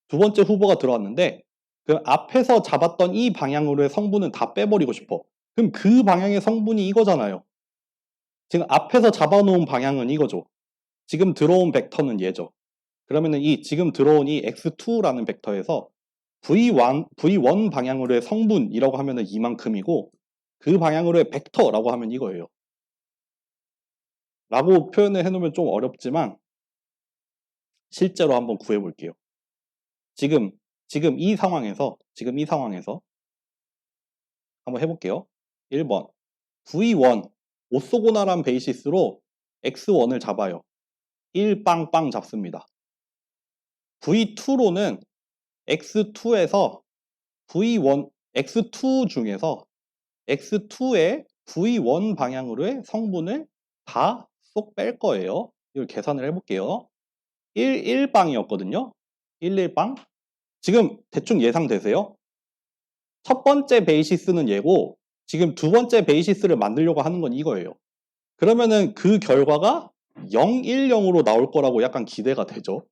두 번째 후보가 들어왔는데 그 앞에서 잡았던 이 방향으로의 성분은 다 빼버리고 싶어. 그럼 그 방향의 성분이 이거잖아요. 지금 앞에서 잡아놓은 방향은 이거죠. 지금 들어온 벡터는 얘죠. 그러면은 이 지금 들어온 이 X2라는 벡터에서 V1 방향으로의 성분이라고 하면은 이만큼이고 그 방향으로의 벡터라고 하면 이거예요. 라고 표현을 해놓으면 좀 어렵지만 실제로 한번 구해볼게요. 지금 이 상황에서 한번 해볼게요. 1번 V1 오쏘고나란 베이시스로 X1을 잡아요. 1빵빵 잡습니다. V2로는 X2에서 X2 중에서 X2의 V1 방향으로의 성분을 다 쏙 뺄 거예요. 이걸 계산을 해볼게요. 1빵이었거든요. 1빵. 지금 대충 예상되세요? 첫 번째 베이시스는 얘고 지금 두 번째 베이시스를 만들려고 하는 건 이거예요. 그러면은 그 결과가 0, 1, 0으로 나올 거라고 약간 기대가 되죠.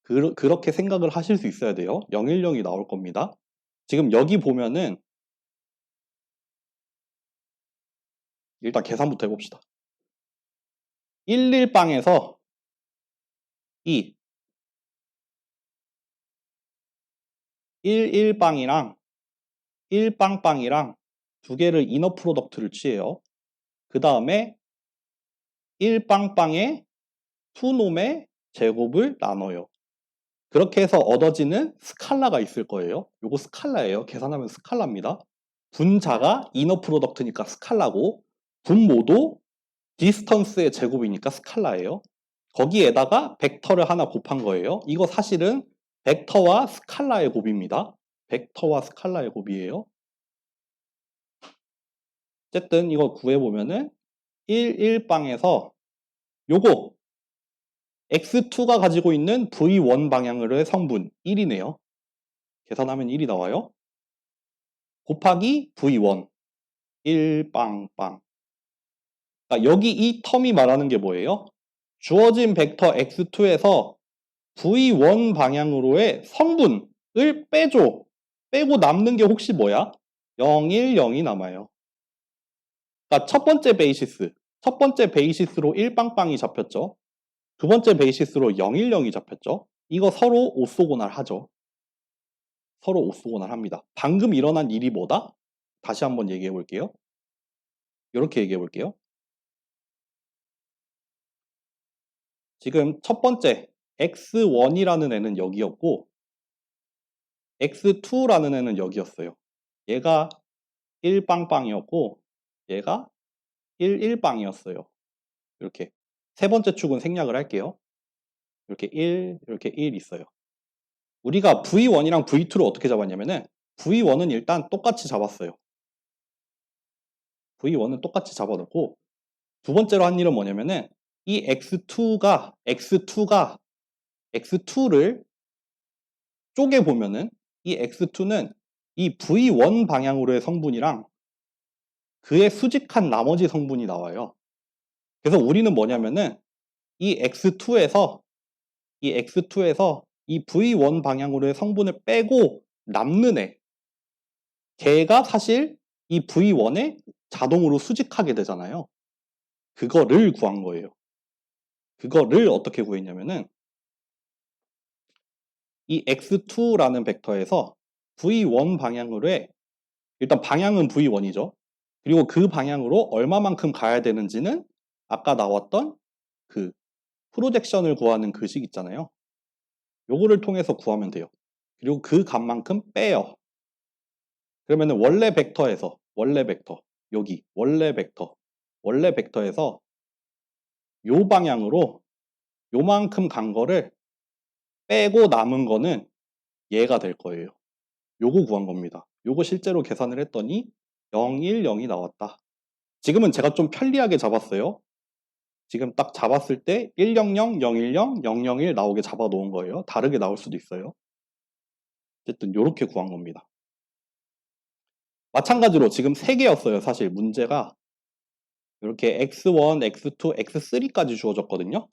그렇게 생각을 하실 수 있어야 돼요. 0, 1, 0이 나올 겁니다. 지금 여기 보면은 일단 계산부터 해봅시다. 1, 1빵에서 이 1, 1빵이랑 1빵빵이랑 두 개를 이너 프로덕트를 취해요. 그 다음에 1빵빵에 투놈의 제곱을 나눠요. 그렇게 해서 얻어지는 스칼라가 있을 거예요. 요거 스칼라예요. 계산하면 스칼라입니다. 분자가 이너 프로덕트니까 스칼라고 분모도 디스턴스의 제곱이니까 스칼라예요. 거기에다가 벡터를 하나 곱한 거예요. 이거 사실은 벡터와 스칼라의 곱입니다. 벡터와 스칼라의 곱이에요. 어쨌든 이거 구해보면은 1, 1빵에서 요거 X2가 가지고 있는 V1 방향으로의 성분 1이네요. 계산하면 1이 나와요. 곱하기 V1 1 빵빵. 그러니까 여기 이 텀이 말하는 게 뭐예요? 주어진 벡터 X2에서 V1 방향으로의 성분을 빼줘. 빼고 남는 게 혹시 뭐야? 0, 1, 0이 남아요. 그러니까 첫 번째 베이시스로 1빵빵이 잡혔죠. 두 번째 베이시스로 0, 1, 0이 잡혔죠. 이거 서로 오쏘고날 하죠. 서로 오쏘고날 합니다. 방금 일어난 일이 뭐다? 다시 한번 얘기해 볼게요. 이렇게 얘기해 볼게요. 지금 첫 번째 X1이라는 애는 여기였고 X2라는 애는 여기였어요. 얘가 1빵빵이었고 얘가 1, 1빵이었어요. 이렇게 세 번째 축은 생략을 할게요. 이렇게 1, 이렇게 1 있어요. 우리가 V1이랑 V2를 어떻게 잡았냐면은 V1은 일단 똑같이 잡았어요. V1은 똑같이 잡아놓고 두 번째로 한 일은 뭐냐면은 이 X2를 쪼개보면은 이 X2는 이 V1 방향으로의 성분이랑 그에 수직한 나머지 성분이 나와요. 그래서 우리는 뭐냐면은 이 X2에서 이 V1 방향으로의 성분을 빼고 남는 애, 걔가 사실 이 V1에 자동으로 수직하게 되잖아요. 그거를 구한 거예요. 그거를 어떻게 구했냐면은 이 X2라는 벡터에서 V1 방향으로의 일단 방향은 V1이죠. 그리고 그 방향으로 얼마만큼 가야 되는지는 아까 나왔던 그 프로젝션을 구하는 그 식 있잖아요. 요거를 통해서 구하면 돼요. 그리고 그 값만큼 빼요. 그러면은 원래 벡터에서 여기 원래 벡터에서 요 방향으로 요만큼 간 거를 빼고 남은 거는 얘가 될 거예요. 요거 구한 겁니다. 요거 실제로 계산을 했더니 0, 1, 0이 나왔다. 지금은 제가 좀 편리하게 잡았어요. 지금 딱 잡았을 때 100, 010, 001 나오게 잡아 놓은 거예요. 다르게 나올 수도 있어요. 어쨌든 요렇게 구한 겁니다. 마찬가지로 지금 3개였어요. 사실 문제가 이렇게 X1, X2, X3까지 주어졌거든요.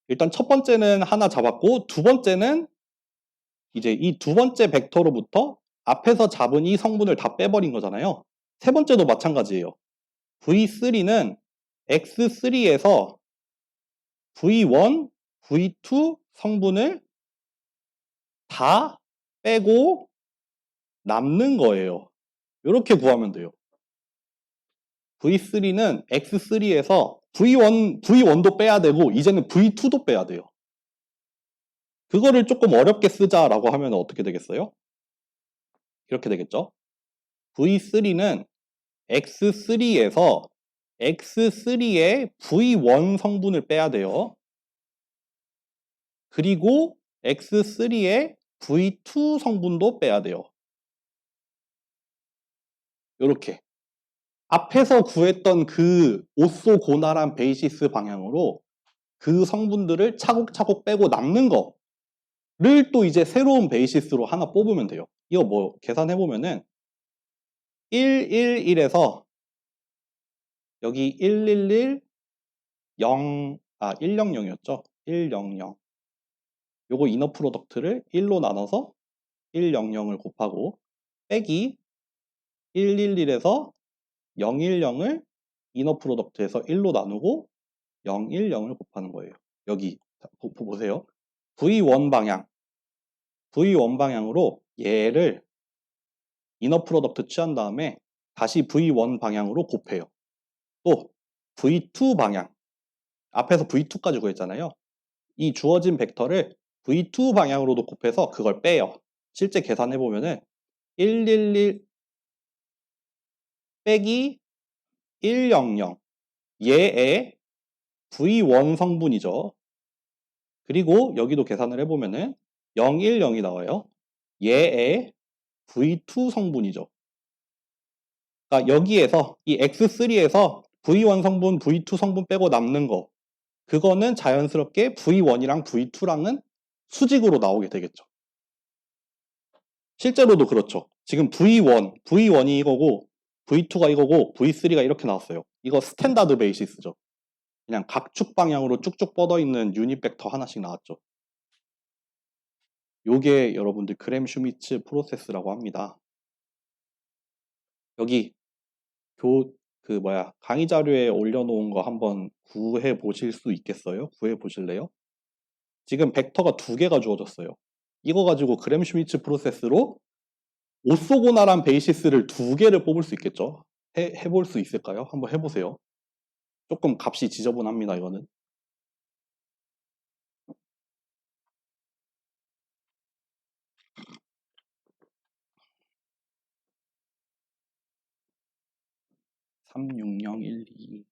일단 첫 번째는 하나 잡았고 두 번째는 이제 이 두 번째 벡터로부터 앞에서 잡은 이 성분을 다 빼버린 거잖아요. 세 번째도 마찬가지예요. V3는 X3에서 V1, V2 성분을 다 빼고 남는 거예요. 이렇게 구하면 돼요. V3는 X3에서 V1도 빼야 되고 이제는 V2도 빼야 돼요. 그거를 조금 어렵게 쓰자라고 하면 어떻게 되겠어요? 이렇게 되겠죠? V3는 X3에서 X3의 V1 성분을 빼야 돼요. 그리고 X3의 V2 성분도 빼야 돼요. 이렇게 앞에서 구했던 그 오쏘고나란 베이시스 방향으로 그 성분들을 차곡차곡 빼고 남는 거를 또 이제 새로운 베이시스로 하나 뽑으면 돼요. 이거 뭐 계산해보면은 111에서 여기 111, 100이었죠? 100. 요거 이너 프로덕트를 1로 나눠서 100을 곱하고 빼기 111에서 010을 이너 프로덕트에서 1로 나누고 010을 곱하는 거예요. 여기 보세요. V1 방향으로 얘를 이너 프로덕트 취한 다음에 다시 V1 방향으로 곱해요. 또 V2 방향, 앞에서 V2까지 구했잖아요. 이 주어진 벡터를 V2 방향으로도 곱해서 그걸 빼요. 실제 계산해보면은 111 빼기 100 얘의 V1 성분이죠. 그리고 여기도 계산을 해보면은 010이 나와요. 얘의 V2 성분이죠. 그러니까 여기에서 이 X3에서 V1 성분, V2 성분 빼고 남는 거 그거는 자연스럽게 V1이랑 V2랑은 수직으로 나오게 되겠죠. 실제로도 그렇죠. 지금 V1이 이거고 V2가 이거고 V3가 이렇게 나왔어요. 이거 스탠다드 베이시스죠. 그냥 각축 방향으로 쭉쭉 뻗어있는 유닛 벡터 하나씩 나왔죠. 요게 여러분들 그램-슈미츠 프로세스라고 합니다. 여기 강의 자료에 올려놓은 거 한번 구해 보실 수 있겠어요? 구해 보실래요? 지금 벡터가 2개가 주어졌어요. 이거 가지고 그램-슈미츠 프로세스로 오소고나란 베이시스를 2개를 뽑을 수 있겠죠? 해볼 수 있을까요? 한번 해보세요. 조금 값이 지저분합니다, 이거는. (36012)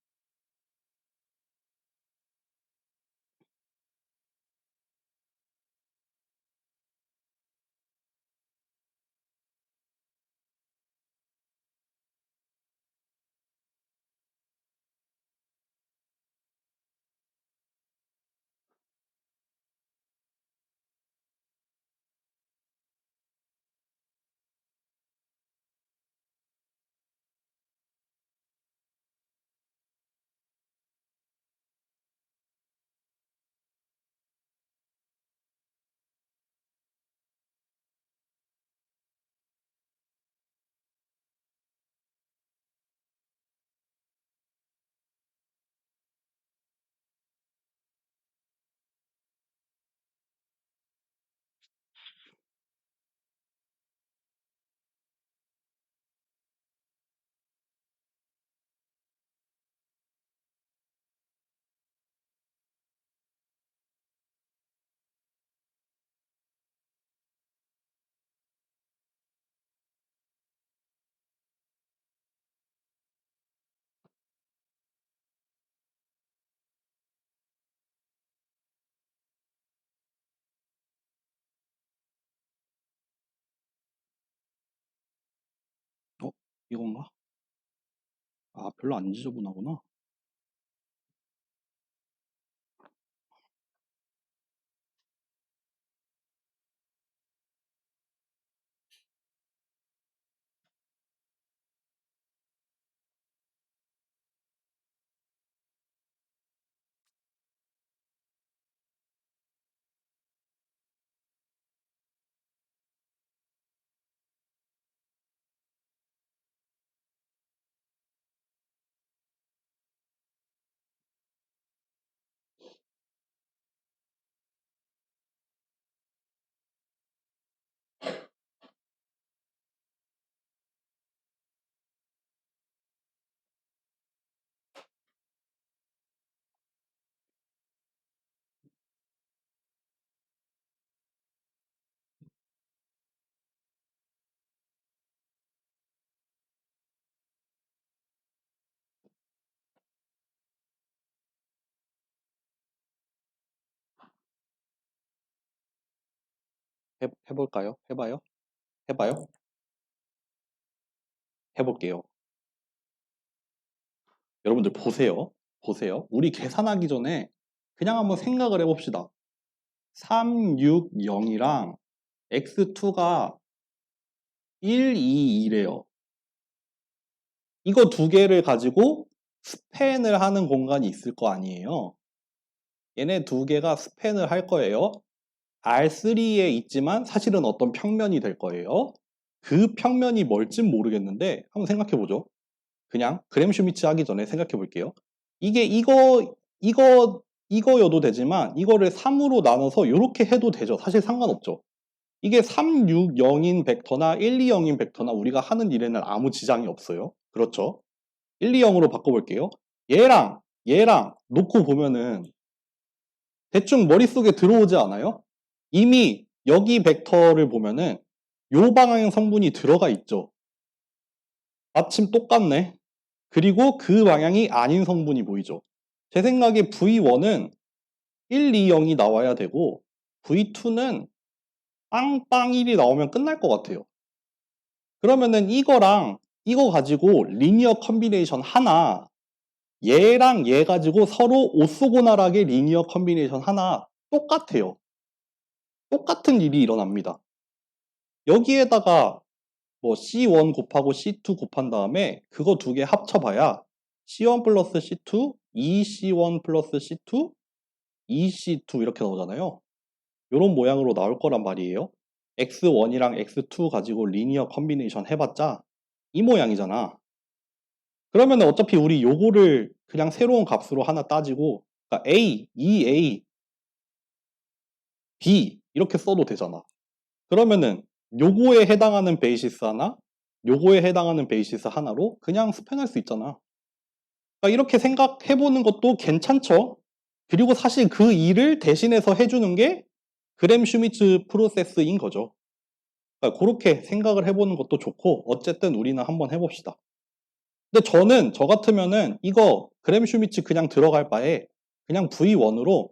이건가? 아, 별로 안 지저분하구나. 해볼까요? 해봐요? 해봐요? 해볼게요. 여러분들 보세요. 보세요. 우리 계산하기 전에 그냥 한번 생각을 해봅시다. 360이랑 x2가 1, 2, 2래요. 이거 2개를 가지고 스팬을 하는 공간이 있을 거 아니에요. 얘네 2개가 스팬을 할 거예요. R3에 있지만 사실은 어떤 평면이 될 거예요. 그 평면이 뭘진 모르겠는데 한번 생각해보죠. 그냥 그램-슈미츠 하기 전에 생각해볼게요. 이게 이거여도 되지만 이거를 3으로 나눠서 이렇게 해도 되죠. 사실 상관없죠. 이게 360인 벡터나 120인 벡터나 우리가 하는 일에는 아무 지장이 없어요. 그렇죠? 120으로 바꿔볼게요. 얘랑 놓고 보면은 대충 머릿속에 들어오지 않아요? 이미 여기 벡터를 보면은 요 방향 성분이 들어가 있죠. 마침 똑같네. 그리고 그 방향이 아닌 성분이 보이죠. 제 생각에 V1은 1, 2, 0이 나와야 되고 V2는 빵빵 1이 나오면 끝날 것 같아요. 그러면은 이거랑 이거 가지고 리니어 컨비네이션 하나 얘랑 얘 가지고 서로 오소고날하게 리니어 컨비네이션 하나 똑같아요. 똑같은 일이 일어납니다. 여기에다가 뭐 C1 곱하고 C2 곱한 다음에 그거 두 개 합쳐봐야 C1 플러스 C2, 2C1 플러스 C2, 2C2 이렇게 나오잖아요. 이런 모양으로 나올 거란 말이에요. X1이랑 X2 가지고 리니어 컨비네이션 해봤자 이 모양이잖아. 그러면 어차피 우리 요거를 그냥 새로운 값으로 하나 따지고 그러니까 A, 2A, B 이렇게 써도 되잖아. 그러면은 요거에 해당하는 베이시스 하나, 요거에 해당하는 베이시스 하나로 그냥 스팬할 수 있잖아. 그러니까 이렇게 생각해보는 것도 괜찮죠. 그리고 사실 그 일을 대신해서 해주는 게 그램 슈미츠 프로세스인 거죠. 그러니까 그렇게 생각을 해보는 것도 좋고 어쨌든 우리는 한번 해봅시다. 근데 저는 저 같으면은 이거 그램 슈미츠 그냥 들어갈 바에 그냥 V1으로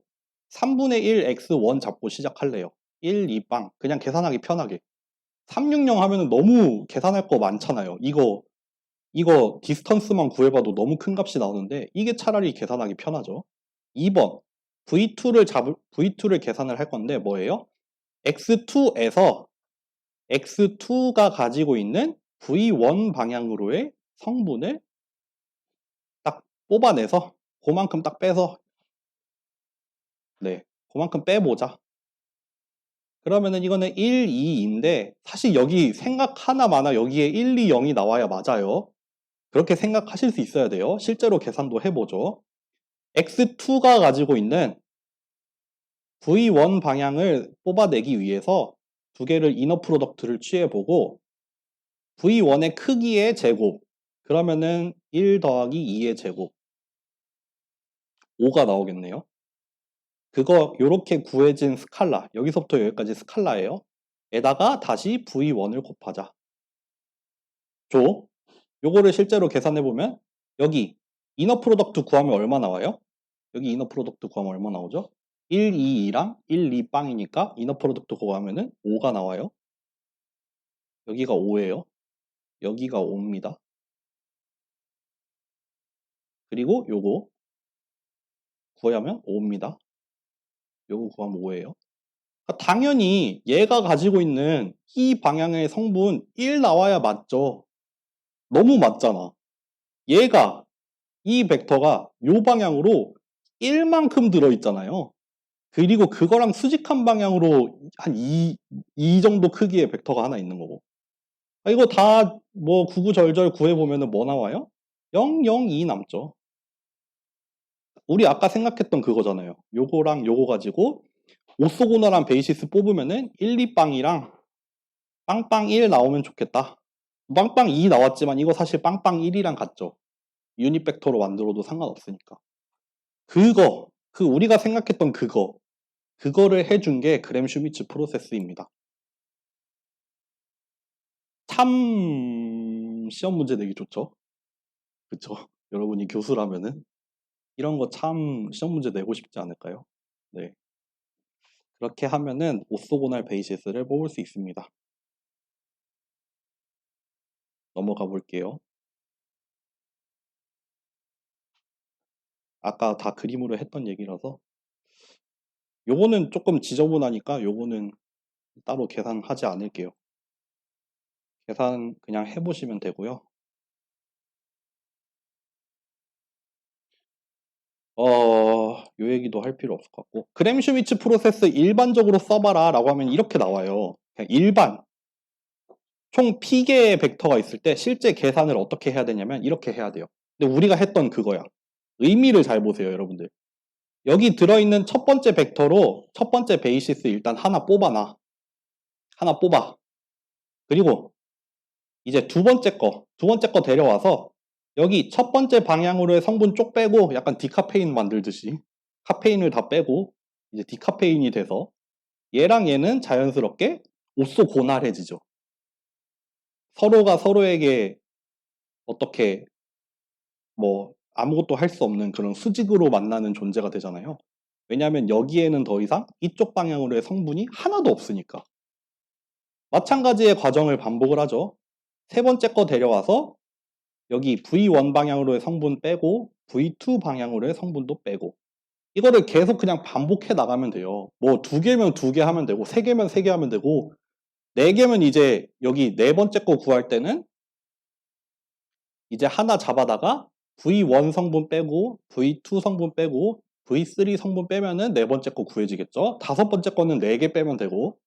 3분의 1 X1 잡고 시작할래요. 1, 2빵 그냥 계산하기 편하게. 360 하면은 너무 계산할 거 많잖아요. 이거 디스턴스만 구해봐도 너무 큰 값이 나오는데 이게 차라리 계산하기 편하죠. 2번 V2를 계산을 할 건데 뭐예요? X2에서 X2가 가지고 있는 V1 방향으로의 성분을 딱 뽑아내서 그만큼 딱 빼서 네, 그만큼 빼보자. 그러면은 이거는 1, 2인데 사실 여기 생각 하나마나 여기에 1, 2, 0이 나와야 맞아요. 그렇게 생각하실 수 있어야 돼요. 실제로 계산도 해보죠. X2가 가지고 있는 V1 방향을 뽑아내기 위해서 두 개를 이너 프로덕트를 취해보고 V1의 크기의 제곱 그러면은 1 더하기 2의 제곱 5가 나오겠네요. 그거 요렇게 구해진 스칼라 여기서부터 여기까지 스칼라예요. 에다가 다시 V1을 곱하자. 요거를 실제로 계산해보면 여기 이너 프로덕트 구하면 얼마 나와요? 여기 이너 프로덕트 구하면 얼마 나오죠? 1, 2, 2랑 1, 2 빵이니까 이너 프로덕트 구하면은 5가 나와요. 여기가 5예요. 여기가 5입니다. 그리고 요거 구하면 5입니다. 요거 구하면 5예요. 그러니까 당연히 얘가 가지고 있는 이 방향의 성분 1 나와야 맞죠. 너무 맞잖아. 얘가 이 벡터가 요 방향으로 1만큼 들어있잖아요. 그리고 그거랑 수직한 방향으로 한 2 정도 크기의 벡터가 하나 있는 거고. 이거 다 뭐 구구절절 구해보면은 뭐 나와요? 0, 0, 2 남죠. 우리 아까 생각했던 그거잖아요. 요거랑 요거 가지고 오소고널한 베이시스 뽑으면은 1, 2빵이랑 빵빵 1 나오면 좋겠다. 빵빵 2 나왔지만 이거 사실 빵빵 1이랑 같죠. 유닛 벡터로 만들어도 상관없으니까. 우리가 생각했던 그거를 해준 게 그램 슈미츠 프로세스입니다. 참 시험 문제 내기 좋죠? 그쵸? 여러분이 교수라면은 이런 거 참 시험 문제 내고 싶지 않을까요? 네. 그렇게 하면은 오소고날 베이시스를 뽑을 수 있습니다. 넘어가 볼게요. 아까 다 그림으로 했던 얘기라서 요거는 조금 지저분하니까 요거는 따로 계산하지 않을게요. 계산 그냥 해보시면 되고요. 요 얘기도 할 필요 없을 것 같고 그램 슈미츠 프로세스 일반적으로 써봐라 라고 하면 이렇게 나와요. 그냥 일반 총 P개의 벡터가 있을 때 실제 계산을 어떻게 해야 되냐면 이렇게 해야 돼요. 근데 우리가 했던 그거야. 의미를 잘 보세요 여러분들. 여기 들어있는 첫 번째 벡터로 첫 번째 베이시스 일단 하나 뽑아놔. 하나 뽑아. 그리고 이제 두 번째 거 데려와서 여기 첫 번째 방향으로의 성분 쪽 빼고 약간 디카페인 만들듯이 카페인을 다 빼고 이제 디카페인이 돼서 얘랑 얘는 자연스럽게 오쏘고날해지죠. 서로가 서로에게 어떻게 뭐 아무것도 할 수 없는 그런 수직으로 만나는 존재가 되잖아요. 왜냐하면 여기에는 더 이상 이쪽 방향으로의 성분이 하나도 없으니까. 마찬가지의 과정을 반복을 하죠. 세 번째 거 데려와서 여기 V1 방향으로의 성분 빼고 V2 방향으로의 성분도 빼고 이거를 계속 그냥 반복해 나가면 돼요. 뭐 2개면 2개 하면 되고 3개면 3개 하면 되고 4개면 이제 여기 네 번째 거 구할 때는 이제 하나 잡아다가 V1 성분 빼고 V2 성분 빼고 V3 성분 빼면은 네 번째 거 구해지겠죠. 다섯 번째 거는 4개 빼면 되고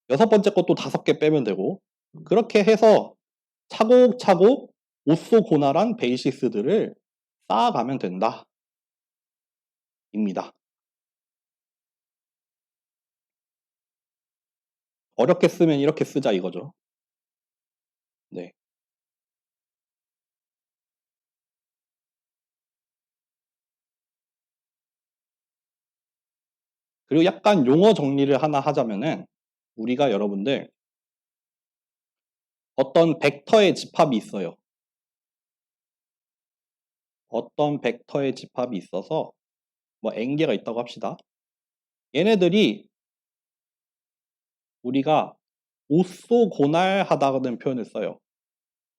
여섯 번째 것도 5개 빼면 되고 그렇게 해서 차곡차곡 오쏘고나란 베이시스들을 쌓아가면 된다. 입니다. 어렵게 쓰면 이렇게 쓰자 이거죠. 네. 그리고 약간 용어 정리를 하나 하자면은 우리가 여러분들 어떤 벡터의 집합이 있어요. 어떤 벡터의 집합이 있어서 뭐 n개가 있다고 합시다. 얘네들이 우리가 오쏘고날하다는 표현을 써요.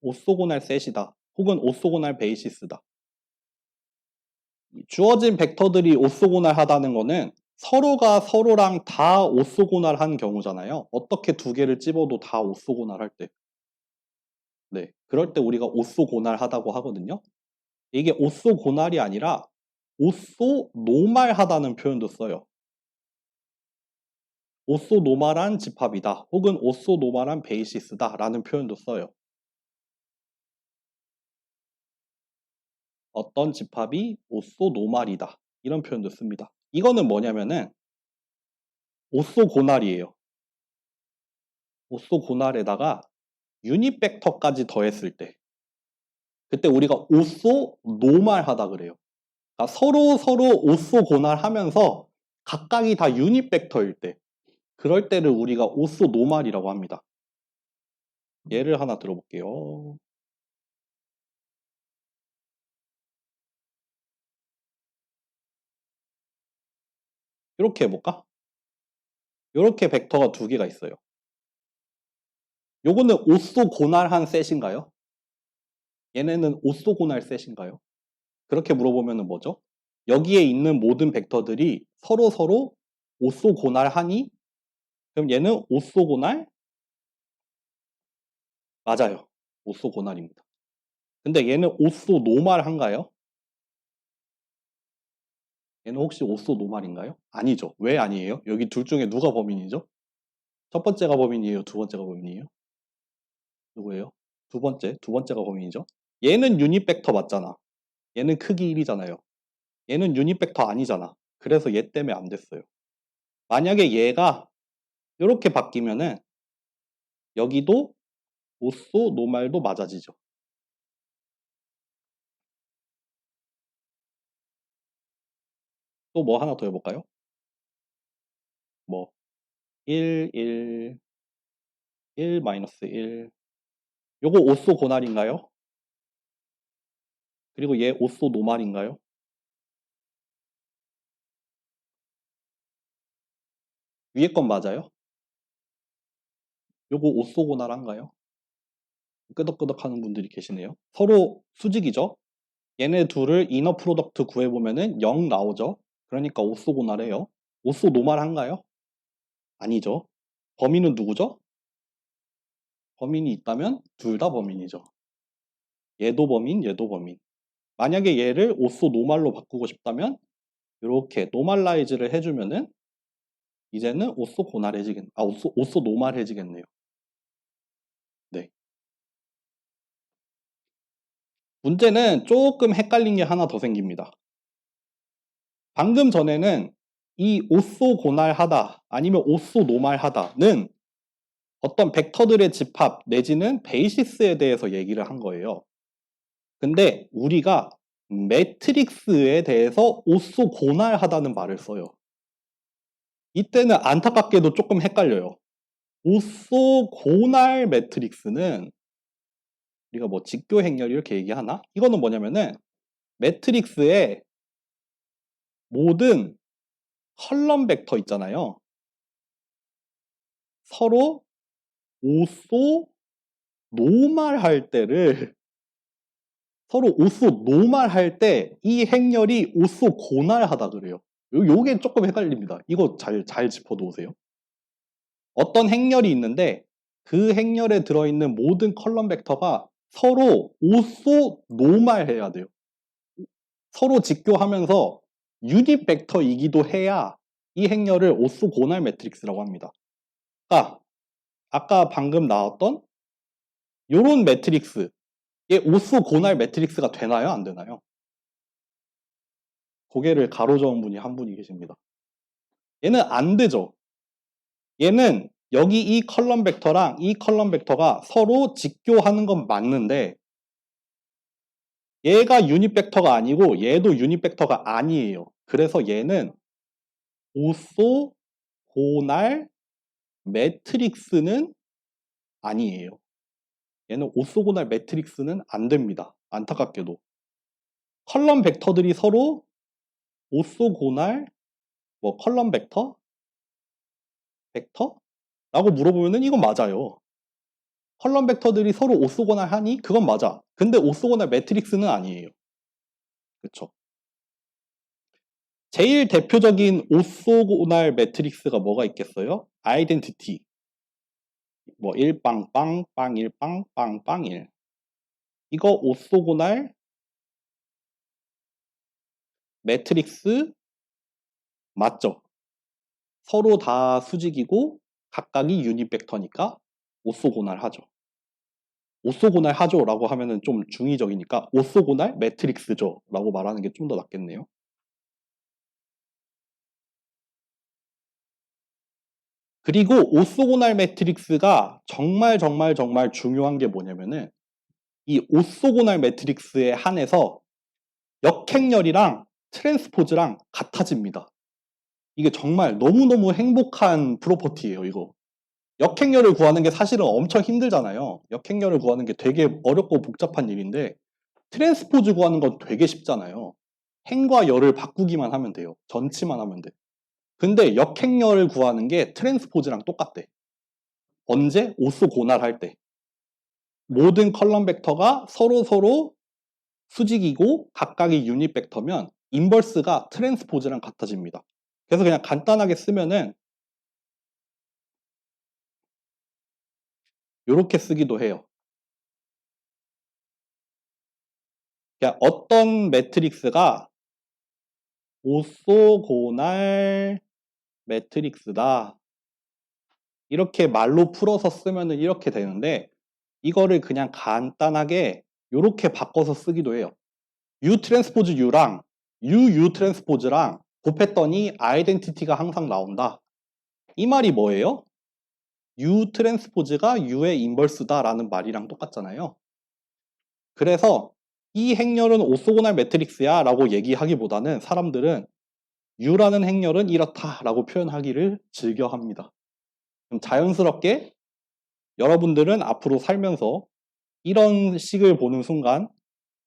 오쏘고날 셋이다. 혹은 오쏘고날 베이시스다. 주어진 벡터들이 오쏘고날하다는 거는 서로가 서로랑 다 오쏘고날한 경우잖아요. 어떻게 두 개를 찝어도 다 오쏘고날할 때. 네, 그럴 때 우리가 오쏘고날하다고 하거든요. 이게 오쏘고날이 아니라 오쏘노말하다는 표현도 써요. 오쏘노말한 집합이다. 혹은 오쏘노말한 베이시스다 라는 표현도 써요. 어떤 집합이 오쏘노말이다. 이런 표현도 씁니다. 이거는 뭐냐면은 오쏘고날이에요. 오쏘고날에다가 유닛 벡터까지 더했을 때 그때 우리가 오쏘노말하다 그래요. 그러니까 서로 오쏘고날하면서 각각이 다 유닛 벡터일 때 그럴 때를 우리가 오쏘노말이라고 합니다. 예를 하나 들어볼게요. 이렇게 해볼까? 이렇게 벡터가 두 개가 있어요. 요거는 오쏘고날한 셋인가요? 얘네는 오쏘고날 셋인가요? 그렇게 물어보면 뭐죠? 여기에 있는 모든 벡터들이 서로 오쏘고날하니? 그럼 얘는 오쏘고날? 맞아요. 오쏘고날입니다. 근데 얘는 오쏘노말한가요? 얘는 혹시 오쏘노말인가요? 아니죠. 왜 아니에요? 여기 둘 중에 누가 범인이죠? 첫 번째가 범인이에요? 두 번째가 범인이에요? 누구예요? 두 번째가 범인이죠. 얘는 유닛 벡터 맞잖아. 얘는 크기 1이잖아요. 얘는 유닛 벡터 아니잖아. 그래서 얘 때문에 안 됐어요. 만약에 얘가 이렇게 바뀌면은 여기도 오쏘 노말도 맞아지죠. 또 뭐 하나 더 해볼까요? 뭐 1, 1, 1, 마이너스 1 요거 오쏘 고날인가요? 그리고 얘 오쏘 노말인가요? 위에 건 맞아요? 요거 오쏘 고날한가요? 끄덕끄덕 하는 분들이 계시네요. 서로 수직이죠? 얘네 둘을 이너 프로덕트 구해보면은 0 나오죠? 그러니까 오쏘 고날해요. 오쏘 노말한가요? 아니죠. 범인은 누구죠? 범인이 있다면 둘 다 범인이죠. 얘도 범인, 얘도 범인. 만약에 얘를 오쏘 노말로 바꾸고 싶다면 이렇게 노말라이즈를 해주면은 이제는 오쏘 고날해지겠, 오쏘 노말해지겠네요. 네. 문제는 조금 헷갈린 게 하나 더 생깁니다. 방금 전에는 이 오쏘 고날하다 아니면 오쏘 노말하다는 어떤 벡터들의 집합 내지는 베이시스에 대해서 얘기를 한 거예요. 근데 우리가 매트릭스에 대해서 오쏘 고날하다는 말을 써요. 이때는 안타깝게도 조금 헷갈려요. 오쏘 고날 매트릭스는 우리가 뭐 직교 행렬 이렇게 얘기하나? 이거는 뭐냐면은 매트릭스에 모든 컬럼 벡터 있잖아요. 서로 오쏘 노말 할 때를 서로 오쏘 노말 할 때 이 행렬이 오쏘 고날하다 그래요. 요게 조금 헷갈립니다. 이거 잘 짚어놓으세요. 어떤 행렬이 있는데 그 행렬에 들어있는 모든 컬럼 벡터가 서로 오쏘 노말해야 돼요. 서로 직교하면서 유닛 벡터이기도 해야 이 행렬을 오쏘 고날 매트릭스라고 합니다. 아까 방금 나왔던 요런 매트릭스, 얘 오쏘 고날 매트릭스가 되나요? 안 되나요? 고개를 가로저은 분이 한 분이 계십니다. 얘는 안 되죠. 얘는 여기 이 컬럼 벡터랑 이 컬럼 벡터가 서로 직교하는 건 맞는데 얘가 유닛 벡터가 아니고 얘도 유닛 벡터가 아니에요. 그래서 얘는 오쏘 고날 매트릭스는 아니에요. 얘는 오쏘고날 매트릭스는 안 됩니다. 안타깝게도. 컬럼 벡터들이 서로 오쏘고날 뭐 컬럼 벡터? 벡터? 라고 물어보면은 이건 맞아요. 컬럼 벡터들이 서로 오쏘고날 하니? 그건 맞아. 근데 오쏘고날 매트릭스는 아니에요. 그쵸? 제일 대표적인 오쏘고날 매트릭스가 뭐가 있겠어요? 아이덴티티. 뭐 1빵빵, 빵1빵, 빵빵1. 이거 오쏘고날 매트릭스 맞죠? 서로 다 수직이고 각각이 유닛 벡터니까 오쏘고날 하죠. 오쏘고날 하죠 라고 하면은 좀 중의적이니까 오쏘고날 매트릭스죠 라고 말하는 게 좀 더 낫겠네요. 그리고 오쏘고날 매트릭스가 정말 중요한 게 뭐냐면은 이 오쏘고날 매트릭스에 한해서 역행렬이랑 트랜스포즈랑 같아집니다. 이게 정말 너무너무 행복한 프로퍼티예요, 이거. 역행렬을 구하는 게 사실은 엄청 힘들잖아요. 역행렬을 구하는 게 되게 어렵고 복잡한 일인데 트랜스포즈 구하는 건 되게 쉽잖아요. 행과 열을 바꾸기만 하면 돼요. 전치만 하면 돼. 근데 역행렬을 구하는 게 트랜스포즈랑 똑같대. 언제? 오쏘고날 할 때. 모든 컬럼 벡터가 서로 수직이고 각각이 유닛 벡터면 인버스가 트랜스포즈랑 같아집니다. 그래서 그냥 간단하게 쓰면은 이렇게 쓰기도 해요. 그러니까 어떤 매트릭스가 오쏘고날 매트릭스다. 이렇게 말로 풀어서 쓰면은 이렇게 되는데 이거를 그냥 간단하게 이렇게 바꿔서 쓰기도 해요. U 트랜스포즈 U랑 U 트랜스포즈랑 곱했더니 아이덴티티가 항상 나온다. 이 말이 뭐예요? U 트랜스포즈가 U의 인버스다라는 말이랑 똑같잖아요. 그래서 이 행렬은 오쏘고날 매트릭스야 라고 얘기하기보다는 사람들은 U라는 행렬은 이렇다 라고 표현하기를 즐겨합니다. 그럼 자연스럽게 여러분들은 앞으로 살면서 이런 식을 보는 순간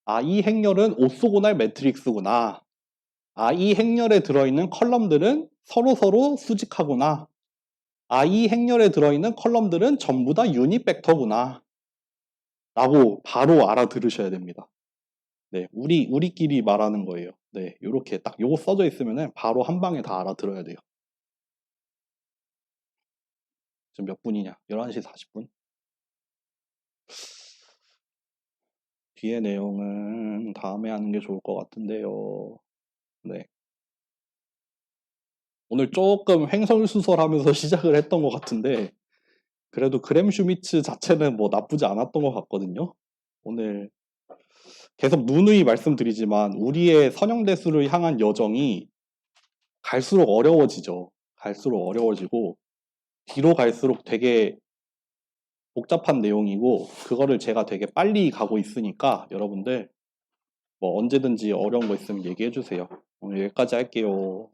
아, 이 행렬은 오쏘고날 매트릭스구나. 아, 이 행렬에 들어있는 컬럼들은 서로 수직하구나. 아, 이 행렬에 들어있는 컬럼들은 전부 다 유닛 벡터구나. 라고 바로 알아들으셔야 됩니다. 네, 우리끼리 말하는 거예요. 네, 요렇게 딱 요거 써져 있으면은 바로 한 방에 다 알아들어야 돼요. 지금 몇 분이냐? 11시 40분? 뒤에 내용은 다음에 하는 게 좋을 것 같은데요. 네. 오늘 조금 횡설수설하면서 시작을 했던 것 같은데 그래도 그램 슈미츠 자체는 뭐 나쁘지 않았던 것 같거든요. 오늘 계속 누누이 말씀드리지만 우리의 선형대수를 향한 여정이 갈수록 어려워지죠. 갈수록 어려워지고 뒤로 갈수록 되게 복잡한 내용이고 그거를 제가 되게 빨리 가고 있으니까 여러분들 뭐 언제든지 어려운 거 있으면 얘기해 주세요. 오늘 여기까지 할게요.